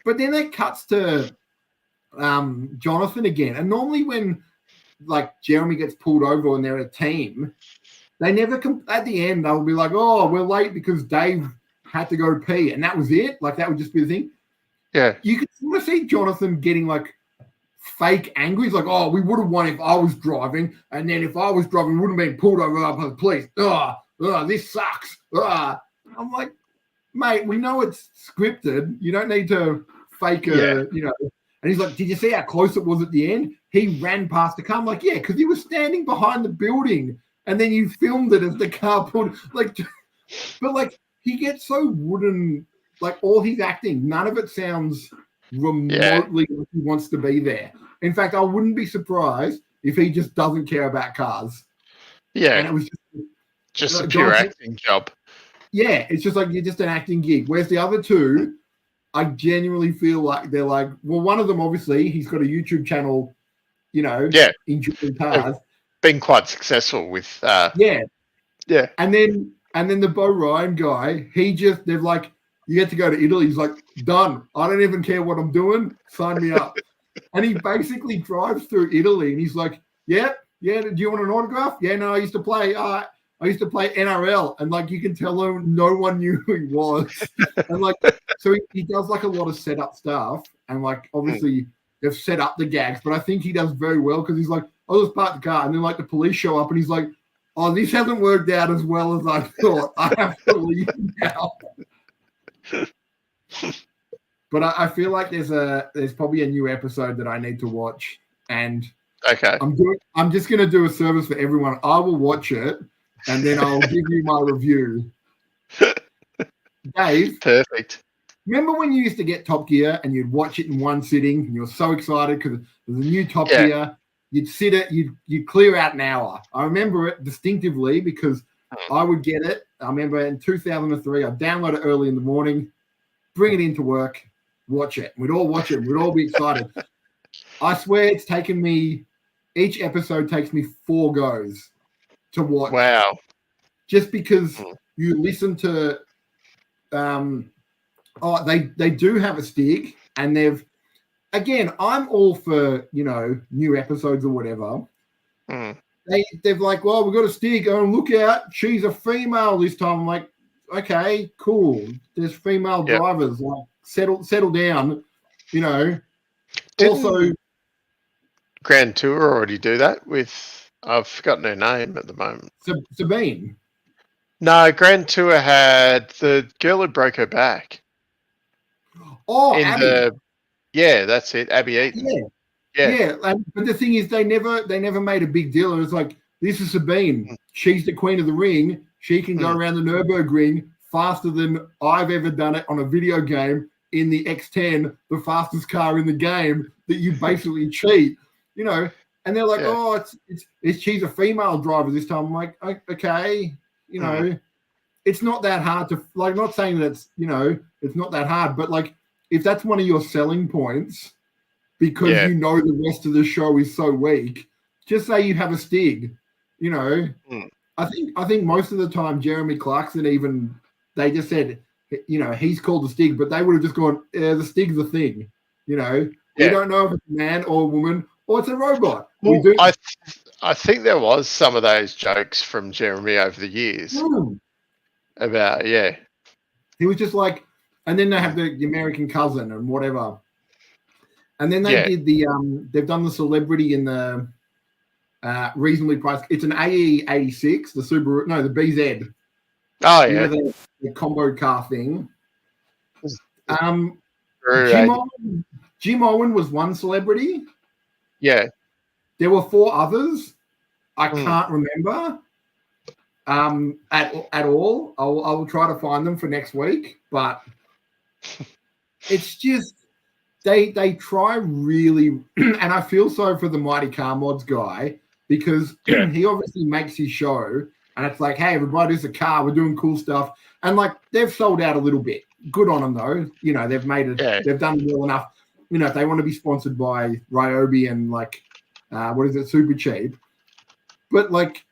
But then it cuts to Jonathan again. And normally when like Jeremy gets pulled over and they're a team, they never at the end, they'll be like, oh, we're late because Dave had to go pee. And that was it. Like, that would just be the thing. Yeah. You could sort of see Jonathan getting like fake angry. He's like, oh, we would have won if I was driving. And then if I was driving, we would have been pulled over by the police. This sucks. I'm like, mate, we know it's scripted. You don't need to fake And he's like, did you see how close it was at the end? He ran past the car. I'm like, yeah, because he was standing behind the building. And then you filmed it as the car pulled. Like, but like, he gets so wooden. Like, all his acting, none of it sounds remotely like he wants to be there. In fact, I wouldn't be surprised if he just doesn't care about cars. Yeah. And it was just a pure acting job. Yeah, it's just like you're just an acting gig. Whereas the other two, I genuinely feel like they're like, well, one of them, obviously, he's got a YouTube channel, enjoying cars. Been quite successful with Yeah. And then the Bo Ryan guy, they're like, you get to go to Italy. He's like, done. I don't even care what I'm doing. Sign me up. And he basically drives through Italy and he's like, yeah, do you want an autograph? Yeah, no, I used to play NRL. And like, you can tell him no one knew who he was. And like, so he does like a lot of setup stuff. And like, obviously they've set up the gags, but I think he does very well because he's like, I'll just park the car. And then like the police show up and he's like, oh, this hasn't worked out as well as I thought. I have to leave now. But I feel like there's probably a new episode that I need to watch, and I'm just gonna do a service for everyone. I will watch it, and then I'll give you my review. Dave, perfect. Remember when you used to get Top Gear and you'd watch it in one sitting, and you were so excited because there's a new Top Gear. You'd sit it, you'd clear out an hour. I remember it distinctively because I would get it. I remember in 2003, I'd download it early in the morning, bring it into work, watch it. We'd all watch it. We'd all be excited. I swear it's taken me, each episode takes me 4 goes to watch. Wow. Just because you listen to, they do have a stick, and again, I'm all for, new episodes or whatever. They've like, well, we've got a stick. Oh, look out. She's a female this time. I'm like, okay, cool. There's female drivers. Like, settle down, Didn't also, Grand Tour already do that with, I've forgotten her name at the moment. Sabine. No, Grand Tour had the girl who broke her back. Oh, Abby. That's it. Abby Eaton. Yeah. But the thing is, they never made a big deal. It was like, this is Sabine. She's the queen of the ring. She can go around the Nürburgring faster than I've ever done it on a video game in the X10, the fastest car in the game that you basically cheat, And they're like, oh, it's she's a female driver this time. I'm like, okay, it's not that hard to like. Not saying that it's it's not that hard, but like if that's one of your selling points, because Yeah. the rest of the show is so weak, just say you have a Stig. Mm. I think most of the time Jeremy Clarkson they just said he's called the Stig, but they would have just gone the Stig's a thing. We don't know if it's a man or a woman or it's a robot. Well, We do. I think there was some of those jokes from Jeremy over the years about He was just like, and then they have the American cousin and whatever, and then they did they've done the celebrity in the reasonably priced. It's an AE86, the Subaru, no, the BZ. Oh yeah, the combo car thing. Jim Owen was one celebrity. Yeah. There were 4 others. I can't remember at all. I will try to find them for next week, but it's just they try really, and I feel sorry for the Mighty Car Mods guy because he obviously makes his show, and it's like, hey, everybody, it's a car, we're doing cool stuff, and like they've sold out a little bit. Good on them though. They've made it. They've done well enough. If they want to be sponsored by Ryobi and like, what is it, Super Cheap, but like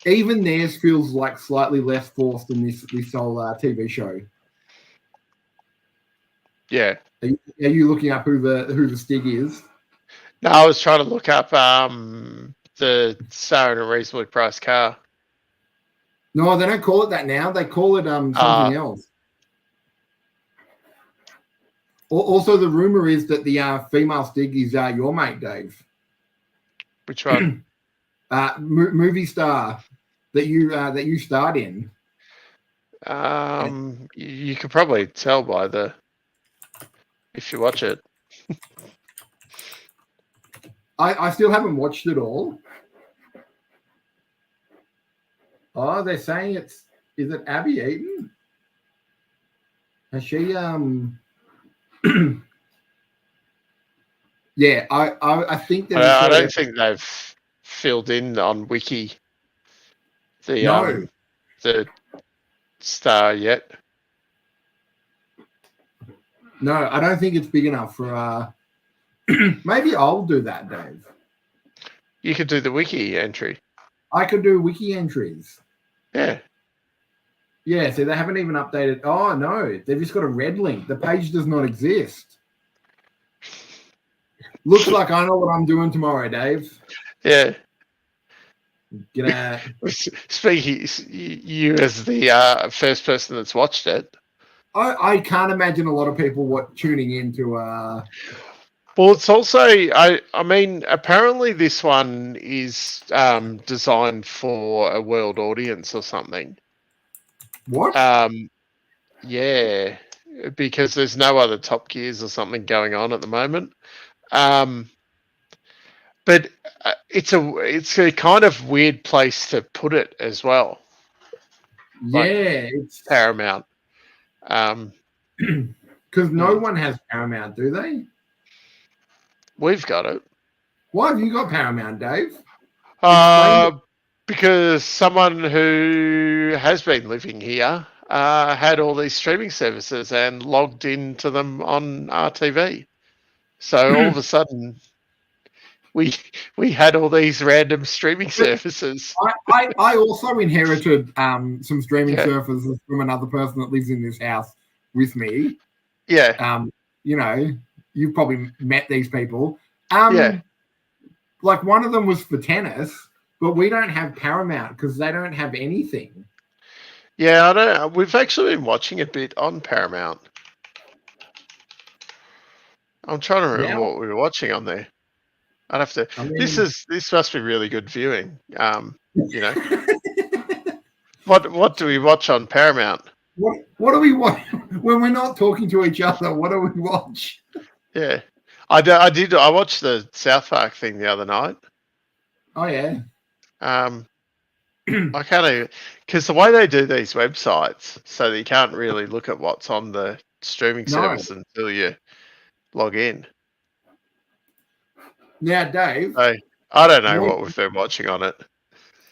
even theirs feels like slightly less forced than this whole TV show. Yeah. Are you looking up who the Stig is? No, I was trying to look up the star in a reasonably priced car. No, they don't call it that now. They call it something else. Also, the rumor is that the female Stig is your mate, Dave. Which one? Movie star that you starred in. You could probably tell by if you watch it. I still haven't watched it all. Oh, they're saying is it Abby Eaton? Has she yeah, I think that I don't think they've filled in on Wiki the star yet. No, I don't think it's big enough for maybe I'll do that, Dave. You could do the Wiki entry. I could do Wiki entries. Yeah. Yeah, so they haven't even updated. Oh no, they've just got a red link. The page does not exist. Looks like I know what I'm doing tomorrow, Dave. Yeah. Gonna Speaking, you as the first person that's watched it. I can't imagine a lot of people tuning into. Well, it's also I mean, apparently this one is designed for a world audience or something. What? Yeah, because there's no other Top Gears or something going on at the moment. But it's a kind of weird place to put it as well. Yeah, it's Paramount. Because no one has Paramount, do they? We've got it. Why have you got Paramount, Dave? Because someone who has been living here had all these streaming services and logged into them on RTV. So all of a sudden, we had all these random streaming services. I also inherited some streaming services from another person that lives in this house with me. Yeah. You've probably met these people. Like one of them was for tennis, but we don't have Paramount because they don't have anything. Yeah, I don't know. We've actually been watching a bit on Paramount. I'm trying to remember what we were watching on there. I'd have to. This must be really good viewing. What do we watch on Paramount? What do we watch when we're not talking to each other? What do we watch? Yeah, I watched the South Park thing the other night. Oh yeah. I can't even, because the way they do these websites, so that you can't really look at what's on the streaming service until you log in. Now, Dave, I don't know what we've been watching on it.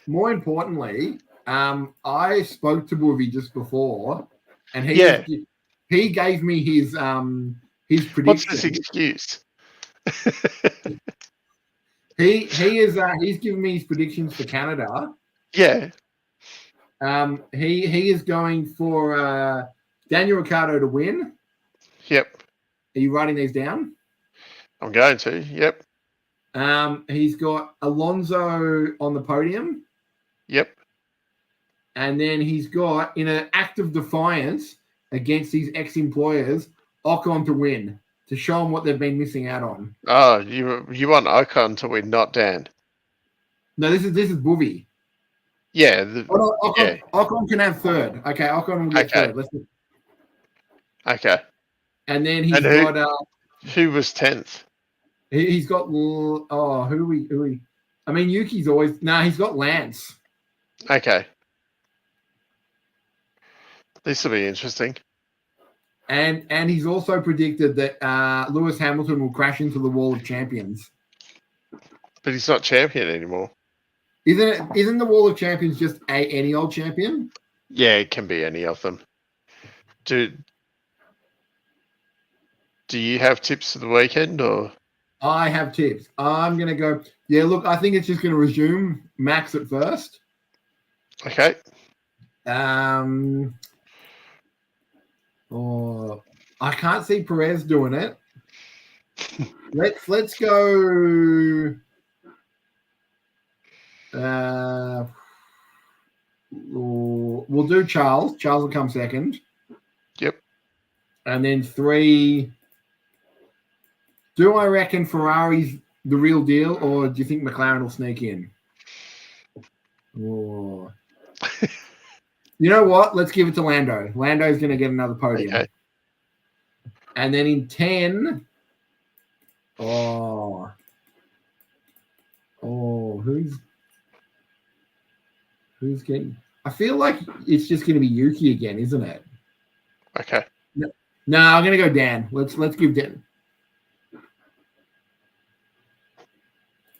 More importantly, I spoke to Boovy just before, and he gave me his prediction. What's this excuse? He's given me his predictions for Canada. Yeah. He is going for Daniel Ricciardo to win. Yep. Are you writing these down? I'm going to. Yep. He's got Alonso on the podium. Yep. And then he's got, in an act of defiance against his ex-employers, Ocon to win, to show them what they've been missing out on. Oh, you want Ocon to win, not Dan? No, this is Boovy. Yeah. Ocon can have third. Okay, Ocon will get third. Okay. And then he's got... who was 10th? He's got... Oh, who we... I mean, Yuki's always... No, he's got Lance. Okay. This will be interesting. And he's also predicted that Lewis Hamilton will crash into the wall of champions. But he's not champion anymore. Isn't the wall of champions just any old champion? Yeah, it can be any of them. Do you have tips for the weekend, or? I have tips. I'm going to go... Yeah, look, I think it's just going to resume Max at first. Okay. Oh, I can't see Perez doing it. Let's go. We'll do Charles. Charles will come second. Yep. And then 3. Do I reckon Ferrari's the real deal, or do you think McLaren will sneak in? Oh. You know what? Let's give it to Lando. Lando's going to get another podium. Okay. And then in 10, who's getting... I feel like it's just going to be Yuki again, isn't it? Okay. No, I'm going to go Dan. Let's give Dan.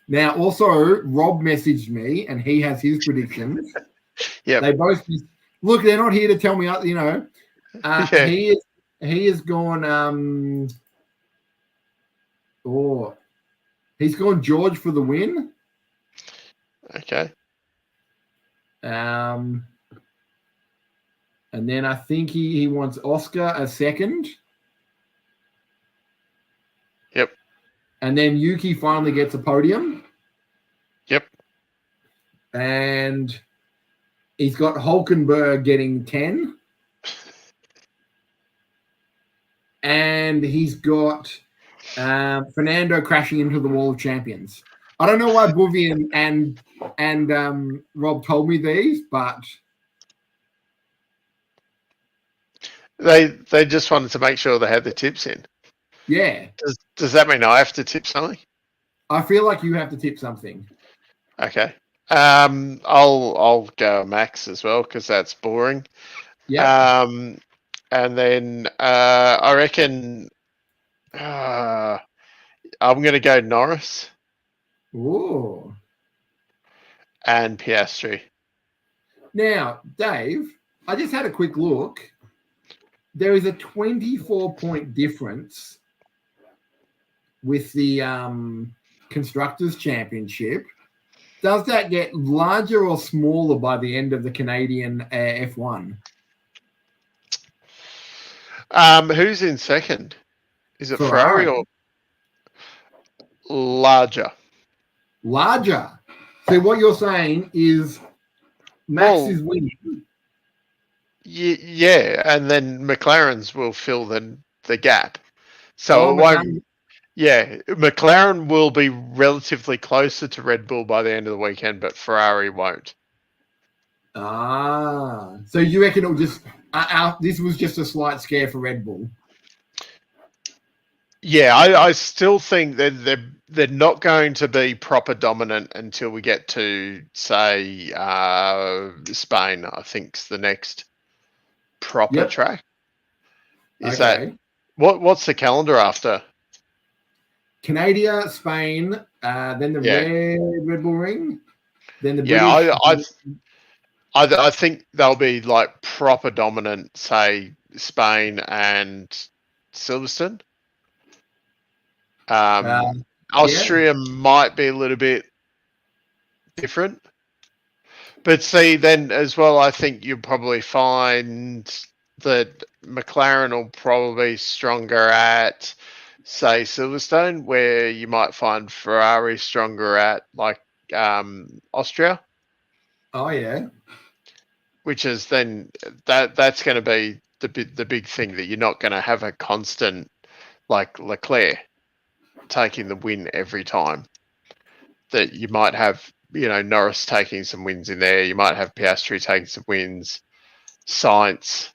Now, also, Rob messaged me, and he has his predictions. Yeah. They both... Look, they're not here to tell me, you know. He has gone... he's gone George for the win. Okay. And then I think he wants Oscar a second. Yep. And then Yuki finally gets a podium. Yep. And he's got Hulkenberg getting 10. And he's got Fernando crashing into the wall of champions. I don't know why Boovy and Rob told me these, but they just wanted to make sure they had the tips in. Yeah. Does that mean I have to tip something? I feel like you have to tip something. Okay. I'll go Max as well, because that's boring. Yeah. And then I reckon I'm going to go Norris. Ooh. And Piastri. Now, Dave, I just had a quick look. There is a 24-point difference with the Constructors' Championship. Does that get larger or smaller by the end of the Canadian F1? Who's in second? Is it Ferrari or larger? Larger. So what you're saying is Max is winning. Yeah, and then McLaren's will fill the gap. So it won't. Yeah, McLaren will be relatively closer to Red Bull by the end of the weekend, but Ferrari won't. So you reckon it'll just this was just a slight scare for Red Bull? Yeah, I still think that they're not going to be proper dominant until we get to, say, Spain. I think's the next proper track. Is that what's the calendar after? Canada, Spain, then the Red Bull Ring, then the British. I think they'll be like proper dominant, say Spain and Silverstone. Yeah. Austria might be a little bit different, but see, then as well, I think you'll probably find that McLaren will probably be stronger at, say, Silverstone, where you might find Ferrari stronger at like Austria. Oh yeah. Which is then that's going to be the big thing, that you're not going to have a constant like Leclerc taking the win every time. That you might have, Norris taking some wins in there. You might have Piastri taking some wins, Sainz,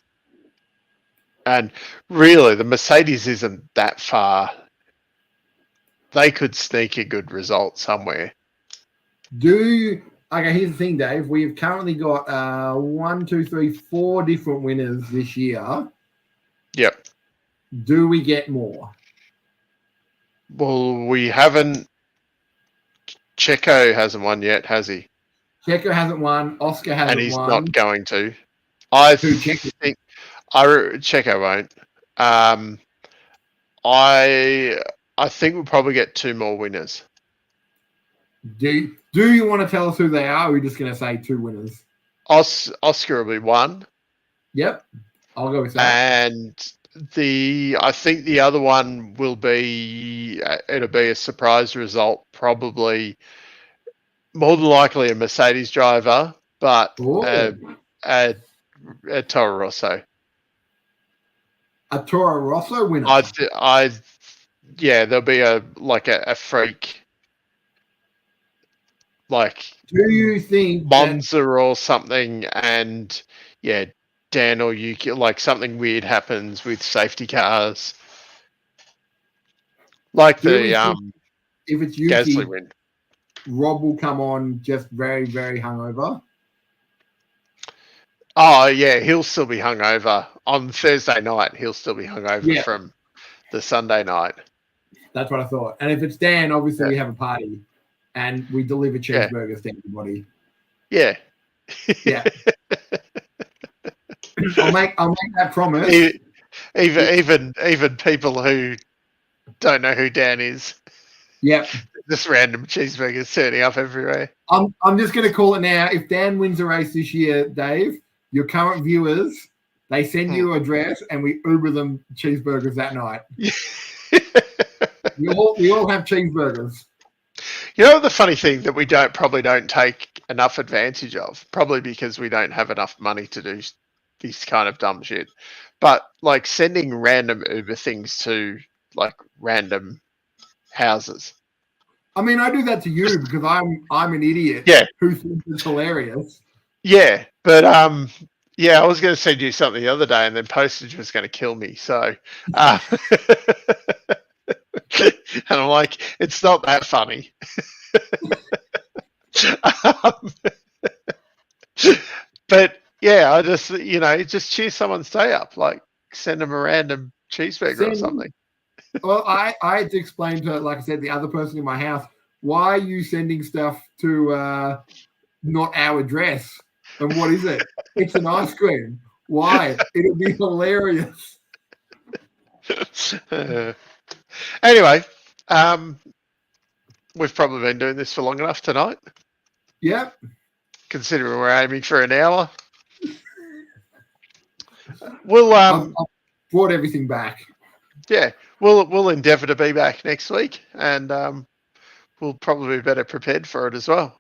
and really the Mercedes isn't that far. They could sneak a good result somewhere. Okay, here's the thing, Dave. We've currently got 1, 2, 3, 4 different winners this year. Yep. Do we get more? Well, we haven't. Checo hasn't won yet, has he? Checo hasn't won. Oscar hasn't won. And he's not going to. I think Checo won't. I think we'll probably get 2 more winners. Do you want to tell us who they are? Or are we just going to say 2 winners? Oscar will be 1. Yep, I'll go with that. And I think the other one will be, it'll be a surprise result, probably more than likely a Mercedes driver, but a Toro Rosso. A Toro Rosso winner. There'll be a freak. Like, do you think Monza or something, and Dan or Yuki, like something weird happens with safety cars, like if it's Yuki, Gasly win, Rob will come on just very, very hungover? Oh yeah, he'll still be hungover on Thursday night. He'll still be hungover from the Sunday night. That's what I thought. And if it's Dan, obviously we have a party and we deliver cheeseburgers to everybody. Yeah. Yeah. I'll make that promise. Even people who don't know who Dan is. Yep. Just random cheeseburgers turning up everywhere. I'm just going to call it now. If Dan wins a race this year, Dave, your current viewers, they send you an address and we Uber them cheeseburgers that night. we all have cheeseburgers. You know the funny thing that we probably don't take enough advantage of, probably because we don't have enough money to do this kind of dumb shit. But like sending random Uber things to like random houses. I mean, I do that to you because I'm an idiot who thinks it's hilarious. Yeah, but I was going to send you something the other day, and then postage was going to kill me. So, and I'm like, it's not that funny. But yeah, I just just cheer someone's day up, like send them a random cheeseburger or something. Well, I had to explain to, like I said, the other person in my house, why are you sending stuff to not our address? And what is it? It's an ice cream. Why? It'll be hilarious. Anyway, we've probably been doing this for long enough tonight. Yep. Considering we're aiming for an hour. We'll I've brought everything back. Yeah, we'll endeavour to be back next week, and we'll probably be better prepared for it as well.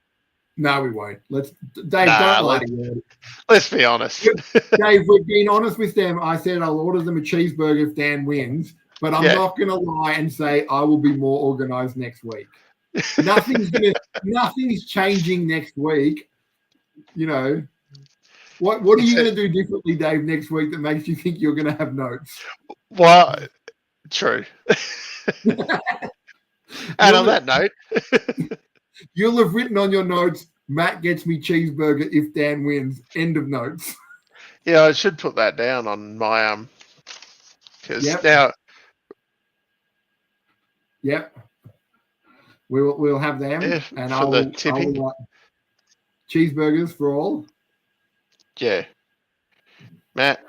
No, we won't. Dave, don't lie to you. Let's be honest. Dave, we've been honest with them. I said I'll order them a cheeseburger if Dan wins, but I'm not going to lie and say I will be more organised next week. Nothing's changing next week. You know, what are you going to do differently, Dave, next week that makes you think you're going to have notes? Well, true. And on that note, you'll have written on your notes, Matt gets me cheeseburger if Dan wins. End of notes. Yeah, I should put that down on my because now. Yep. We'll have them, and I'll tipping. Cheeseburgers for all. Yeah. Matt,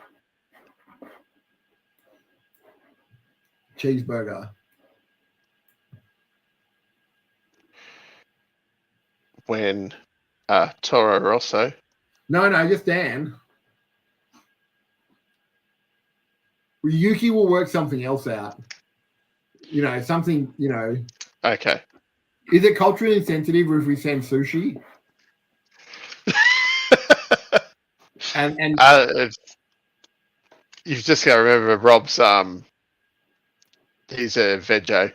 Cheeseburger. when Toro Rosso. No, just Dan. Yuki will work something else out. Something, Okay. Is it culturally insensitive if we send sushi? and you've just got to remember Rob's he's a veggie.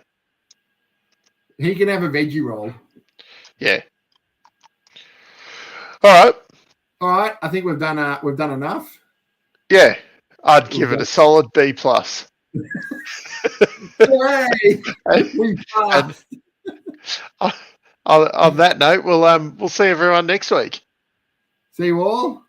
He can have a veggie roll. Yeah. All right. I think we've done enough. Yeah, I'd give it a solid B plus. Hooray! We passed. On that note, we'll see everyone next week. See you all.